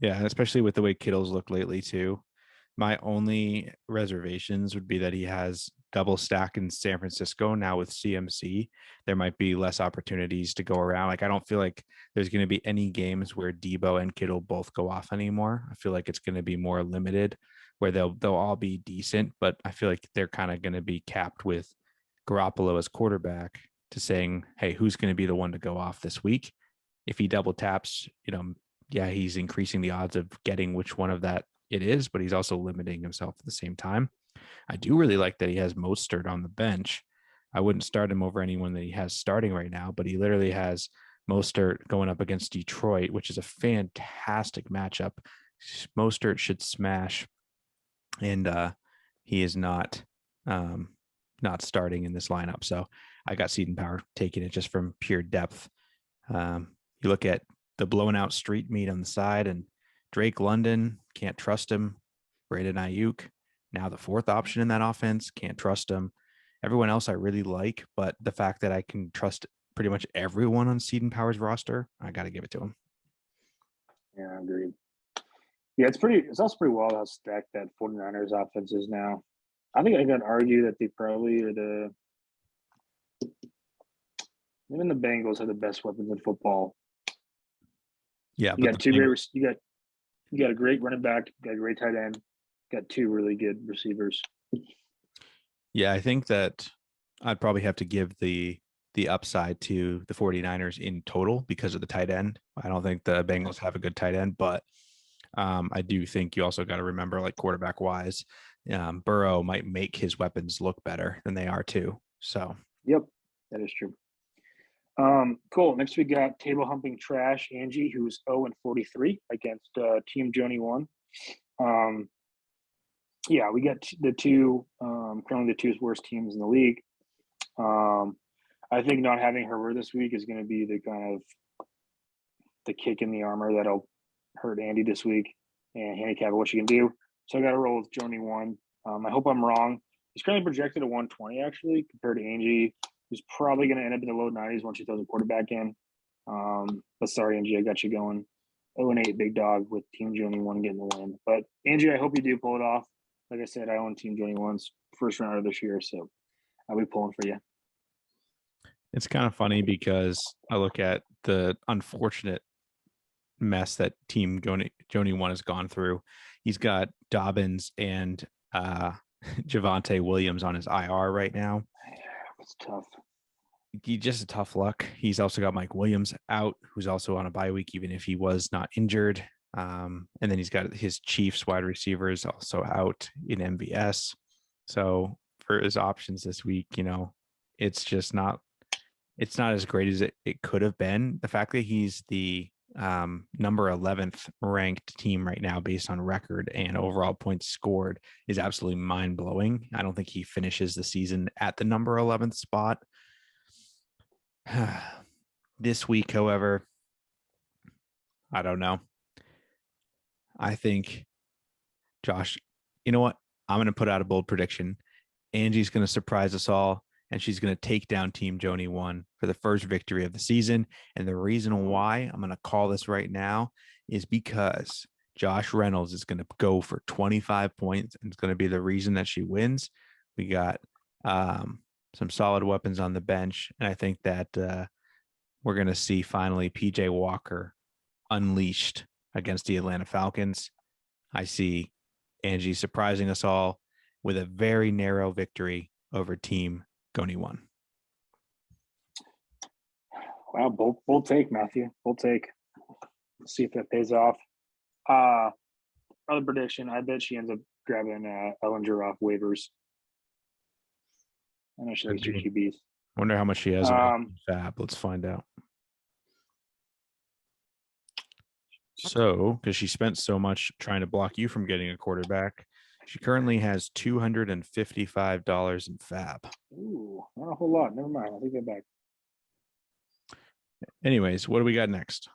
Yeah, especially with the way Kittle's looked lately too. My only reservations would be that he has double stack in San Francisco now with CMC. There might be less opportunities to go around. Like, I don't feel like there's going to be any games where Debo and Kittle both go off anymore. I feel like it's going to be more limited where they'll all be decent, but I feel like they're kind of going to be capped with Garoppolo as quarterback to saying, hey, who's going to be the one to go off this week? If he double taps, yeah, he's increasing the odds of getting which one of that it is, but he's also limiting himself at the same time. I do really like that he has Mostert on the bench. I wouldn't start him over anyone that he has starting right now, but he literally has Mostert going up against Detroit, which is a fantastic matchup. Mostert should smash, and he is not starting in this lineup. So I got Stadium Power taking it just from pure depth. You look at the blown out street meat on the side, and Drake London, can't trust him. Brandon Ayuk, now the fourth option in that offense, can't trust him. Everyone else I really like, but the fact that I can trust pretty much everyone on Stadium Power's roster, I got to give it to him. Yeah, agreed. Yeah, it's also pretty wild how stacked that 49ers offense is now. I think I can argue that they probably are even the Bengals have the best weapons in football. Yeah, you got you got a great running back, you got a great tight end, got 2 really good receivers. Yeah, I think that I'd probably have to give the upside to the 49ers in total because of the tight end. I don't think the Bengals have a good tight end, but I do think you also got to remember, like quarterback wise, Burrow might make his weapons look better than they are too. So, Yep, that is true. Cool. Next, we got table humping trash Angie, who's 0-43 against Team Joni 1. Yeah, we got the two, currently the two worst teams in the league. I think not having her this week is going to be the kind of the kick in the armor that'll hurt Andy this week and handicap what she can do. So I got to roll with Joni 1. I hope I'm wrong. He's currently projected at 120 actually compared to Angie, who's probably going to end up in the low 90s once she throws a quarterback in. But sorry, Angie, I got you going 0-8 big dog with Team Joni 1 getting the win. But Angie, I hope you do pull it off. Like I said, I own Team Joni 1's first rounder this year, so I'll be pulling for you. it's kind of funny because I look at the unfortunate mess that Team Joni 1 has gone through. He's got Dobbins and Javonte Williams on his IR right now. It's tough. He just a tough luck. He's also got Mike Williams out, who's also on a bye week, even if he was not injured. And then he's got his Chiefs wide receivers also out in MVS. So for his options this week, it's just not as great as it could have been. The fact that he's the number 11th ranked team right now based on record and overall points scored is absolutely mind-blowing. I don't think he finishes the season at the number 11th spot. This week, however, I don't know. I think, Josh, you know what? I'm going to put out a bold prediction. Angie's going to surprise us all, and she's going to take down Team Joni 1 for the first victory of the season. And the reason why I'm going to call this right now is because Josh Reynolds is going to go for 25 points, and it's going to be the reason that she wins. We got some solid weapons on the bench, and I think that we're going to see finally PJ Walker unleashed against the Atlanta Falcons. I see Angie surprising us all with a very narrow victory over Team Joni 1. Wow, bold take, Matthew. Bold take. Let's see if that pays off. Other prediction, I bet she ends up grabbing Ehlinger off waivers. I know she likes your QBs. Wonder how much she has in Fab. Let's find out. So, because she spent so much trying to block you from getting a quarterback, she currently has $255 in Fab. Ooh, not a whole lot. Never mind. I'll take that back. Anyways, what do we got next?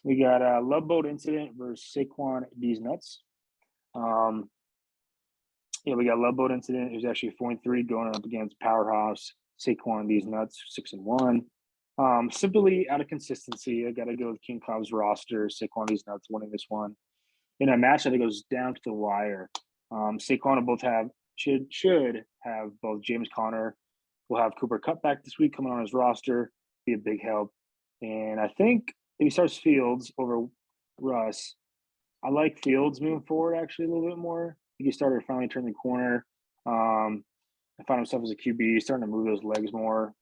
We got a Love Boat Incident versus Saquon These Nuts. Yeah, we got Love Boat Incident. It was actually 4-3 going up against Powerhouse Saquon These Nuts 6-1. Simply out of consistency, I got to go with King Cobb's roster. Saquon These Nuts winning this one in a match that goes down to the wire. Saquon will should have both James Conner. We'll have Cooper Kupp back this week coming on his roster, be a big help. And I think if he starts Fields over Russ, I like Fields moving forward actually a little bit more. He started to finally turn the corner. I found himself as a QB, starting to move those legs more.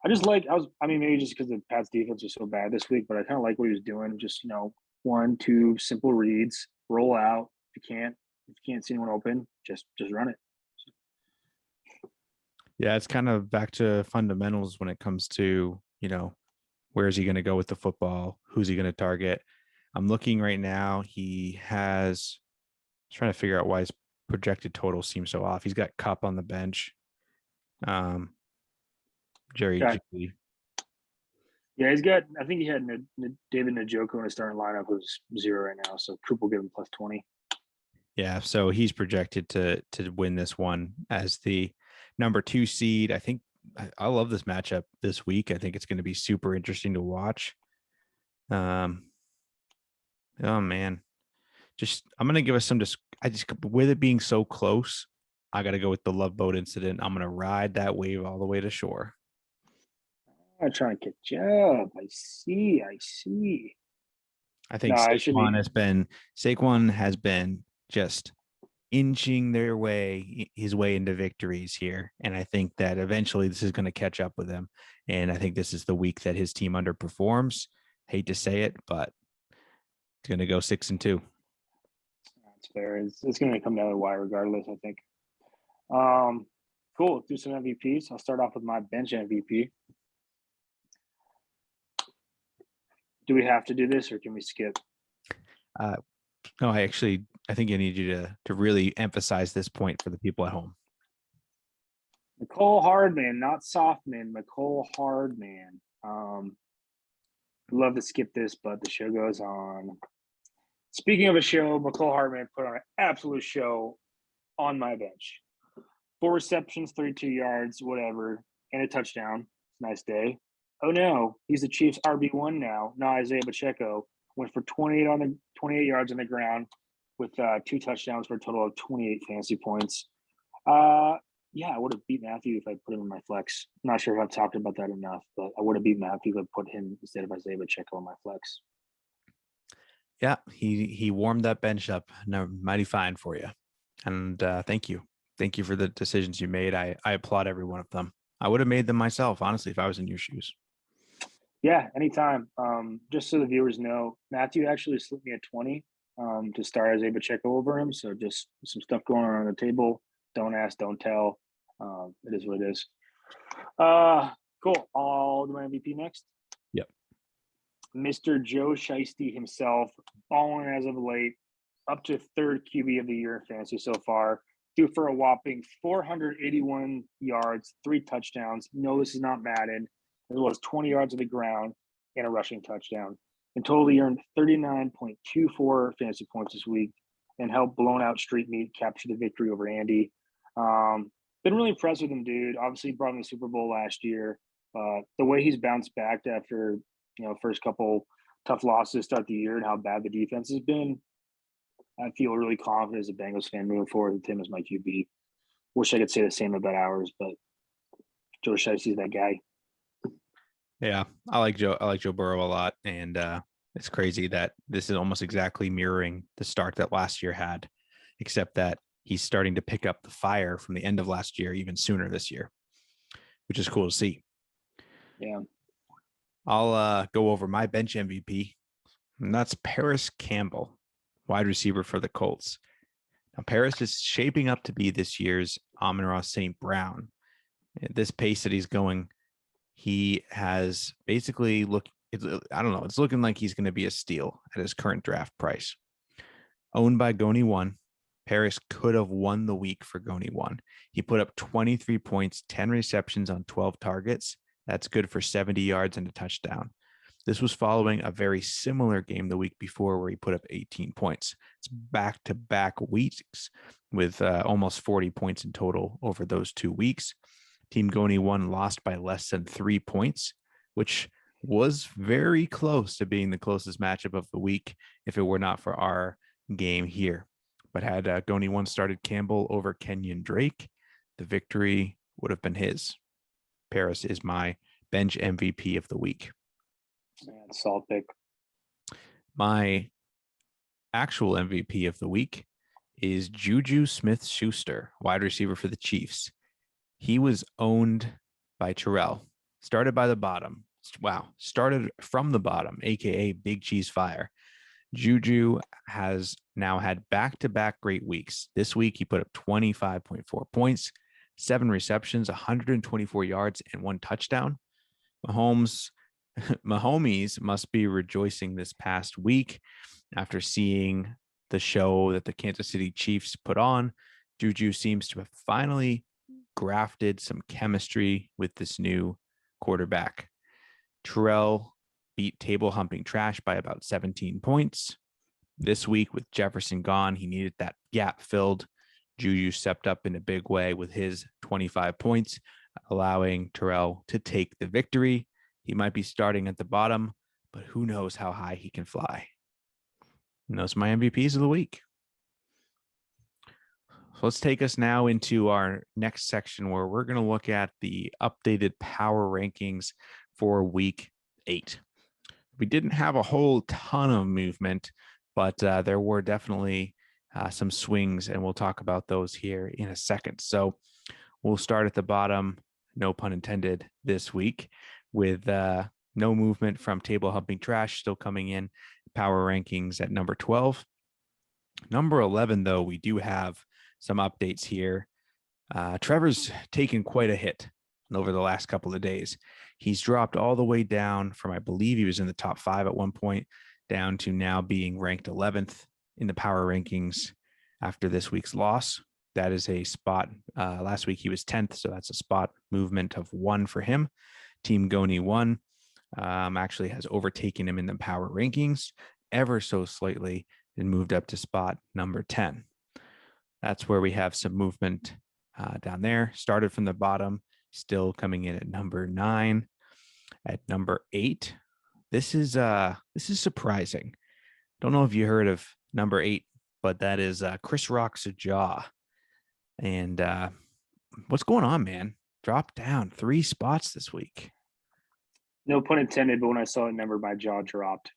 Maybe just because the Pats defense was so bad this week, but I kind of like what he was doing. Just, 1, 2 simple reads, roll out. If you can't see anyone open, just run it. Yeah, it's kind of back to fundamentals when it comes to, where is he going to go with the football? Who's he going to target? I'm looking right now. Trying to figure out why his projected total seems so off. He's got Kupp on the bench. Jerry G. Yeah, I think he had David Njoku in his starting lineup, who's 0 right now. So Coop will give him plus 20. Yeah, so he's projected to win this one as the number 2 seed. I think I love this matchup this week. I think it's going to be super interesting to watch. Oh man, I'm going to give us some. With it being so close, I got to go with the Love Boat Incident. I'm going to ride that wave all the way to shore. I'm trying to catch up. I see. I think Saquon has been just inching his way into victories here. And I think that eventually this is going to catch up with him. And I think this is the week that his team underperforms. Hate to say it, but It's going to go 6-2. That's fair. It's going to come down to the wire regardless, I think. Cool. Let's do some MVPs. I'll start off with my bench MVP. Do we have to do this or can we skip? No, I think I need you to really emphasize this point for the people at home. MECOLE HARDMAN, not Softman, MECOLE HARDMAN. Love to skip this, but the show goes on. Speaking of a show, MECOLE HARDMAN put on an absolute show on my bench. 4 receptions, 32 yards, whatever, and a touchdown. Nice day. Oh no, he's the Chiefs RB1 now. Not Isiah Pacheco. Went for 28 yards on the ground with 2 touchdowns for a total of 28 fantasy points. Yeah, I would have beat Matthew if I put him in my flex. I'm not sure if I've talked about that enough, but I would have beat Matthew if I put him instead of Isiah Pacheco in my flex. Yeah, he warmed that bench up mighty fine for you. And thank you. Thank you for the decisions you made. I applaud every one of them. I would have made them myself, honestly, if I was in your shoes. Yeah, anytime. Just so the viewers know, Matthew actually slipped me a 20 to start Isiah Pacheco over him. So just some stuff going on the table. Don't ask, don't tell. It is what it is. Cool. I'll do my MVP next. Yep. Mr. Joe Shiesty himself, balling as of late, up to 3rd QB of the year in fantasy so far. Threw for a whopping 481 yards, 3 touchdowns. No, this is not Madden. As well as 20 yards of the ground and a rushing touchdown. In total, he earned 39.24 fantasy points this week and helped blown out Street Meat capture the victory over Andy. Been really impressed with him, dude. Obviously, brought him the Super Bowl last year. The way he's bounced back after first couple tough losses to start the year and how bad the defense has been, I feel really confident as a Bengals fan moving forward with him as my QB. Wish I could say the same about ours, but Joe Shiesty's that guy. Yeah, I like Joe Burrow a lot, and it's crazy that this is almost exactly mirroring the start that last year had, except that he's starting to pick up the fire from the end of last year even sooner this year, which is cool to see. Yeah. I'll go over my bench MVP, and that's Parris Campbell, wide receiver for the Colts. Now, Parris is shaping up to be this year's Amon-Ra St. Brown. At this pace that he's going, he has basically it's looking like he's going to be a steal at his current draft price. Owned by Goni 1, Parris could have won the week for Goni 1. He put up 23 points, 10 receptions on 12 targets. That's good for 70 yards and a touchdown. This was following a very similar game the week before where he put up 18 points. It's back-to-back weeks with almost 40 points in total over those 2 weeks. Team Goni 1 lost by less than 3 points, which was very close to being the closest matchup of the week if it were not for our game here. But had Goni 1 started Campbell over Kenyon Drake, the victory would have been his. Parris is my bench MVP of the week. Man, solid pick. My actual MVP of the week is JUJU Smith-Schuster, wide receiver for the Chiefs. He was owned by Terrell, started by the bottom. Wow, started from the bottom, aka Big Cheese Fire. JUJU has now had back-to-back great weeks. This week, he put up 25.4 points, 7 receptions, 124 yards, and 1 touchdown. Mahomes must be rejoicing this past week after seeing the show that the Kansas City Chiefs put on. JUJU seems to have finally grafted some chemistry with this new quarterback. Terrell beat table humping trash by about 17 points. This week with Jefferson gone, he needed that gap filled. JUJU stepped up in a big way with his 25 points, allowing Terrell to take the victory. He might be starting at the bottom, but who knows how high he can fly. And those are my MVPs of the week. So let's take us now into our next section where we're going to look at the updated power rankings for week 8. We didn't have a whole ton of movement, but there were definitely some swings, and we'll talk about those here in a second. So we'll start at the bottom, no pun intended, this week with No movement from Table Humping Trash, still coming in power rankings at number 12. Number 11, though, we do have some updates here. Trevor's taken quite a hit over the last couple of days. He's dropped all the way down from, I believe he was in the top 5 at one point, down to now being ranked 11th in the power rankings after this week's loss. That is a spot. Last week he was 10th, so that's a spot movement of 1 for him. Team Goni 1 actually has overtaken him in the power rankings ever so slightly and moved up to spot number 10. That's where we have some movement down there. Started from the bottom, still coming in at number 9. At number 8, this is surprising. Don't know if you heard of number 8, but that is Chris Rock's jaw. And what's going on, man? Dropped down 3 spots this week. No pun intended, but when I saw that number, my jaw dropped.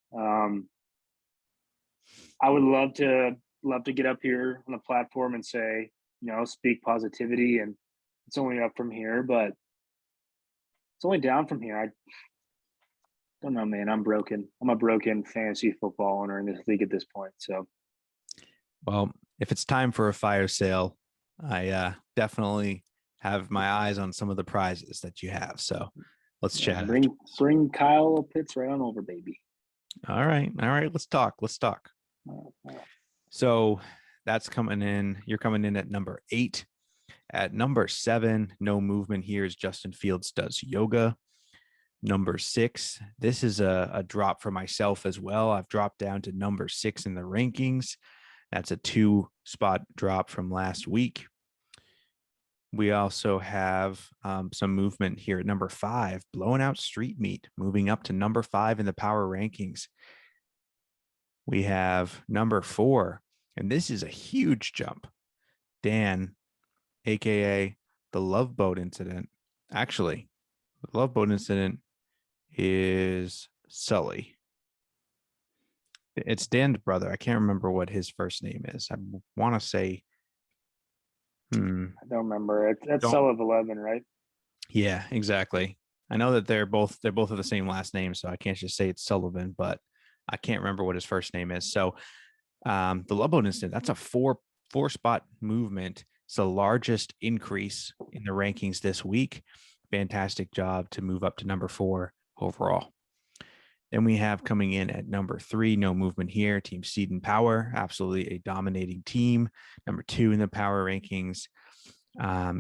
I would love to get up here on the platform and say, speak positivity, and it's only up from here, but it's only down from here. I don't know, man. I'm broken. I'm a broken fantasy football owner in this league at this point. So, well, if it's time for a fire sale, I definitely have my eyes on some of the prizes that you have. So let's chat. Bring Kyle Pitts right on over, baby. All right. Let's talk. So that's coming in. You're coming in at number 8. At number 7, no movement here, is Justin Fields Does Yoga. Number 6, this is a drop for myself as well. I've dropped down to number 6 in the rankings. That's a 2-spot drop from last week. We also have some movement here at number 5, Blowing Out Street Meat, moving up to number 5 in the power rankings. We have number 4, and this is a huge jump. Dan, aka the Love Boat Incident. Actually, the Love Boat Incident is Sully. It's Dan's brother. I can't remember what his first name is. I want to say. I don't remember. That's Sullivan 11, right? Yeah, exactly. I know that they're both have the same last name, so I can't just say it's Sullivan, but I can't remember what his first name is. So the Love Boat Incident, that's a four spot movement. It's the largest increase in the rankings this week. Fantastic job to move up to number 4 overall. Then we have coming in at number 3, no movement here, Team Seed and Power, absolutely a dominating team. Number 2 in the power rankings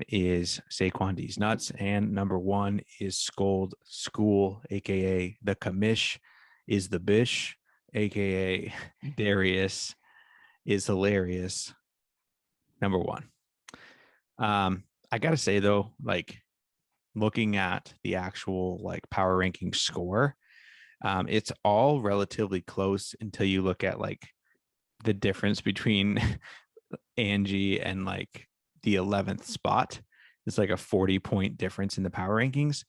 is Saquon D's Nuts, and number 1 is Scold School, aka the Commish is the Bish, aka Darius is hilarious. Number 1. I gotta say though, like looking at the actual like power ranking score, it's all relatively close until you look at like the difference between Angie and like the 11th spot. It's like a 40-point difference in the power rankings.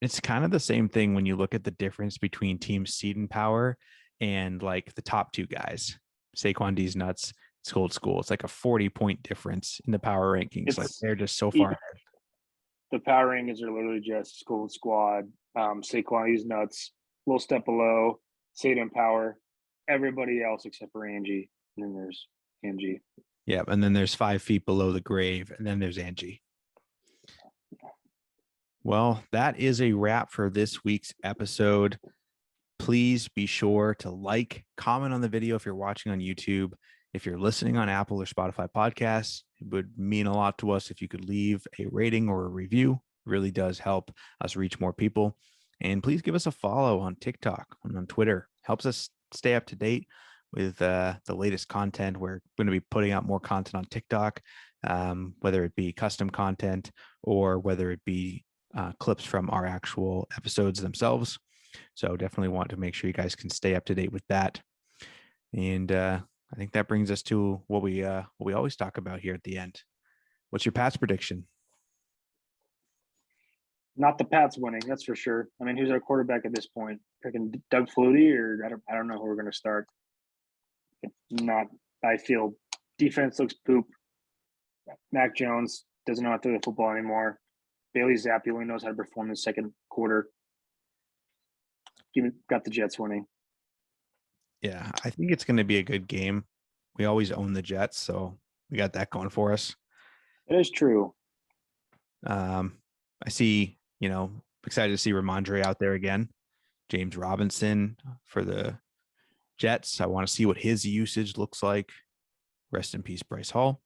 It's kind of the same thing when you look at the difference between Team Seed and Power and like the top 2 guys, Saquon D's Nuts, Scold School. It's like a 40-point difference in the power rankings. Like they're just so far ahead. The power rankings are literally just Scold Squad, Saquon D's Nuts, a little step below, Seed and Power, everybody else except for Angie. And then there's Angie. Yeah, and then there's 5 feet below the grave, and then there's Angie. Well, that is a wrap for this week's episode. Please be sure to like, comment on the video if you're watching on YouTube. If you're listening on Apple or Spotify podcasts, it would mean a lot to us if you could leave a rating or a review. It really does help us reach more people. And please give us a follow on TikTok and on Twitter. Helps us stay up to date with the latest content. We're going to be putting out more content on TikTok, whether it be custom content or whether it be clips from our actual episodes themselves. So definitely want to make sure you guys can stay up to date with that. And I think that brings us to what we always talk about here at the end. What's your Pats prediction? Not the Pats winning, that's for sure. I mean, who's our quarterback at this point? Picking Doug Flutie, or I don't know who we're going to start. I feel defense looks poop. Mac Jones doesn't know how to throw the football anymore. Bailey Zappi only knows how to perform in the second quarter. got the Jets winning. Yeah, I think it's going to be a good game. We always own the Jets, so we got that going for us. It is true. I see, excited to see Ramondre out there again. James Robinson for the Jets. I want to see what his usage looks like. Rest in peace, Bryce Hall.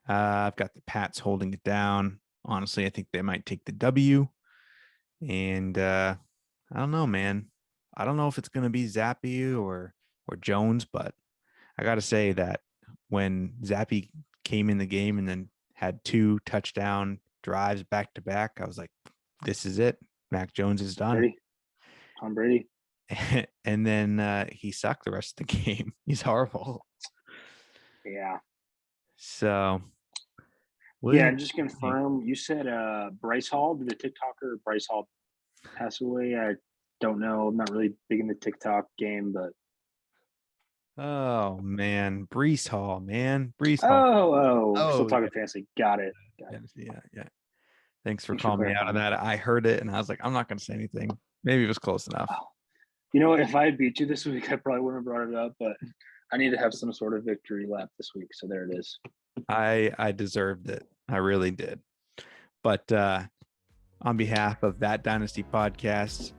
I've got the Pats holding it down. Honestly, I think they might take the W. And I don't know, man. I don't know if it's going to be Zappy or Jones, but I got to say that when Zappy came in the game and then had 2 touchdown drives back to back, I was like, this is it. Mac Jones is done. Tom Brady. And then he sucked the rest of the game. He's horrible. Yeah. So. Yeah, just confirm. You said Bryce Hall. Did the TikToker Bryce Hall pass away? I don't know. I'm not really big in the TikTok game, but. Oh man, Breece Hall, man, Breece Hall. Oh, still talking fancy. Got it. Yeah. Thanks for calling me out on that. I heard it and I was like, I'm not going to say anything. Maybe it was close enough. Oh. You know, if I had beat you this week, I probably wouldn't have brought it up, but I need to have some sort of victory lap this week. So there it is. I deserved it. I really did. But on behalf of That Dynasty podcast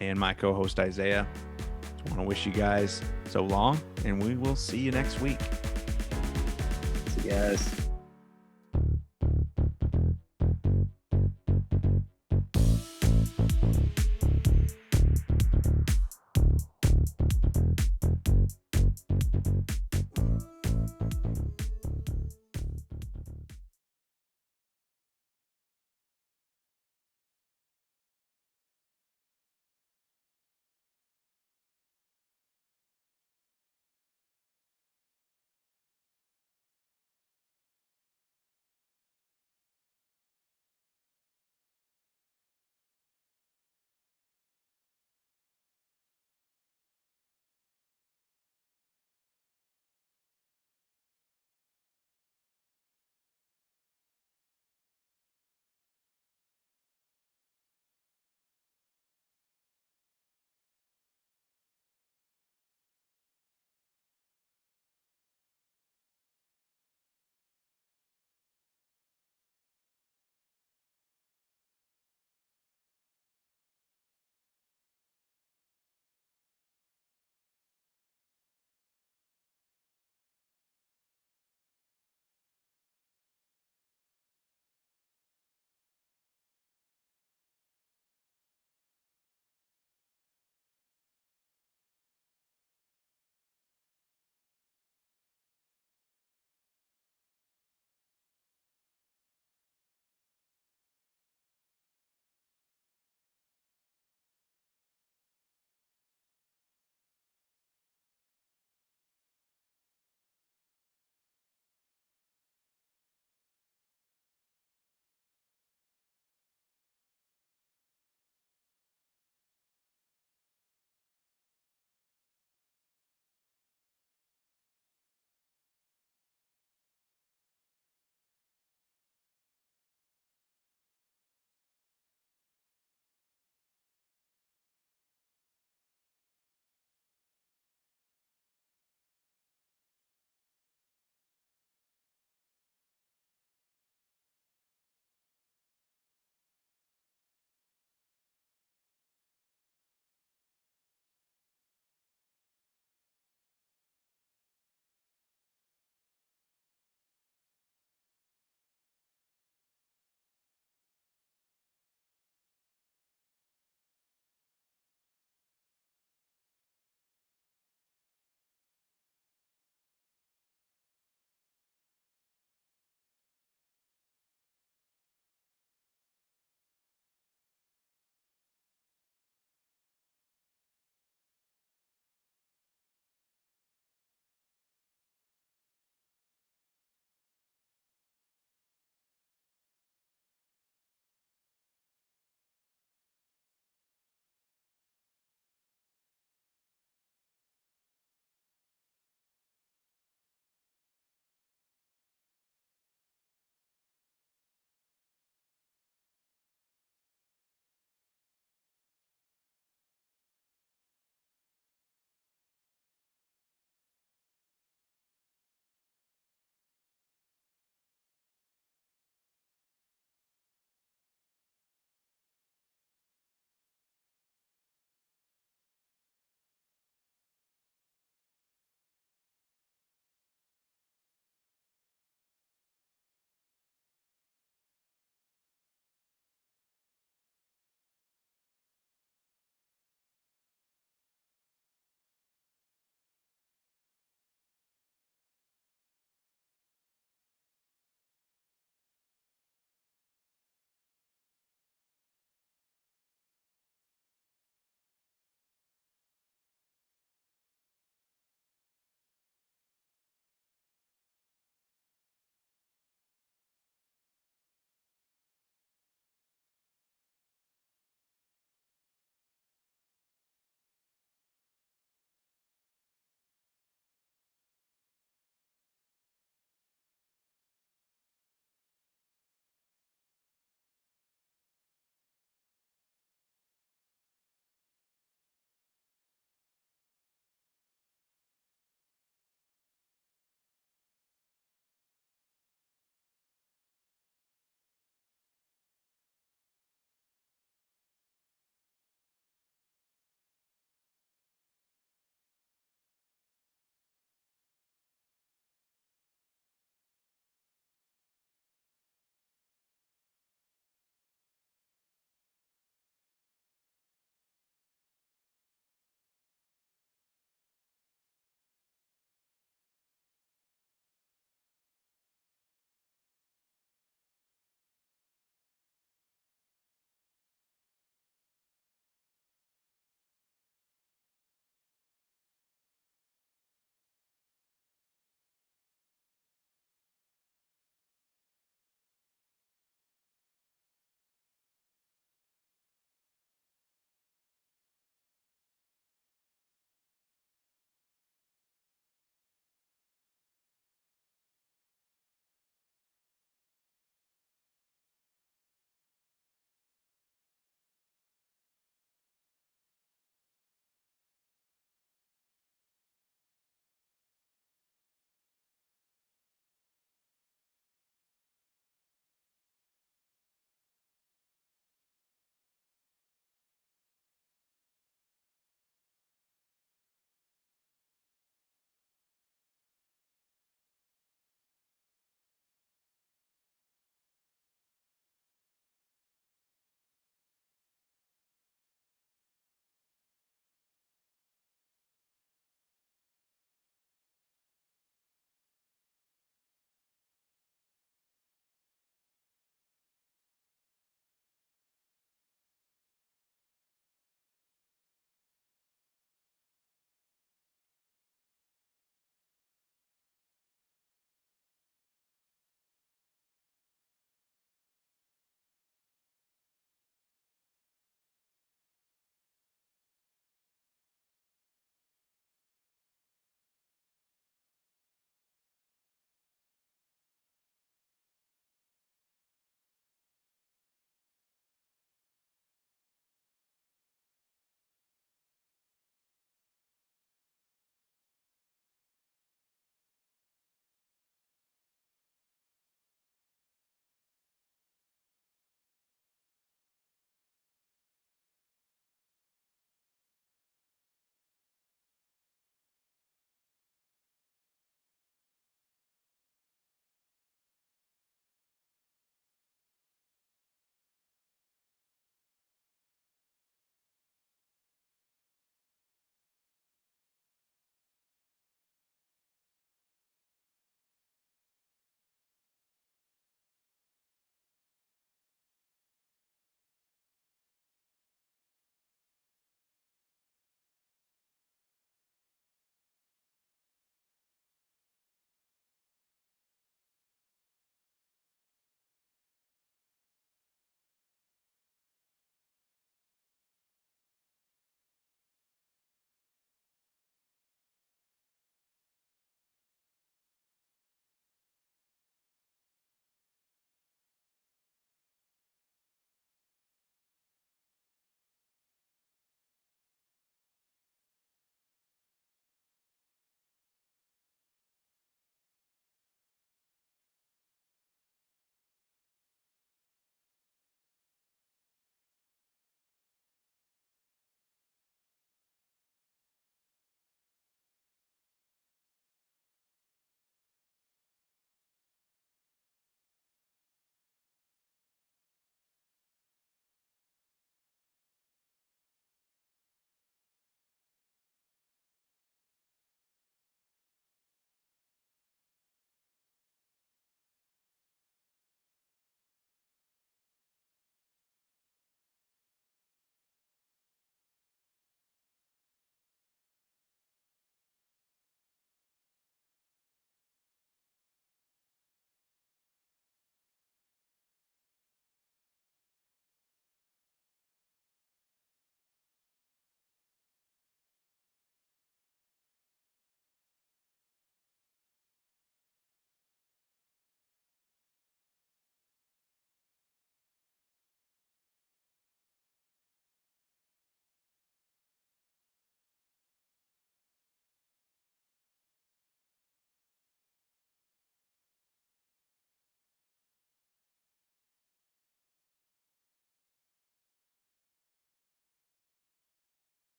and my co-host Isiah, I want to wish you guys so long, and we will see you next week. See you guys.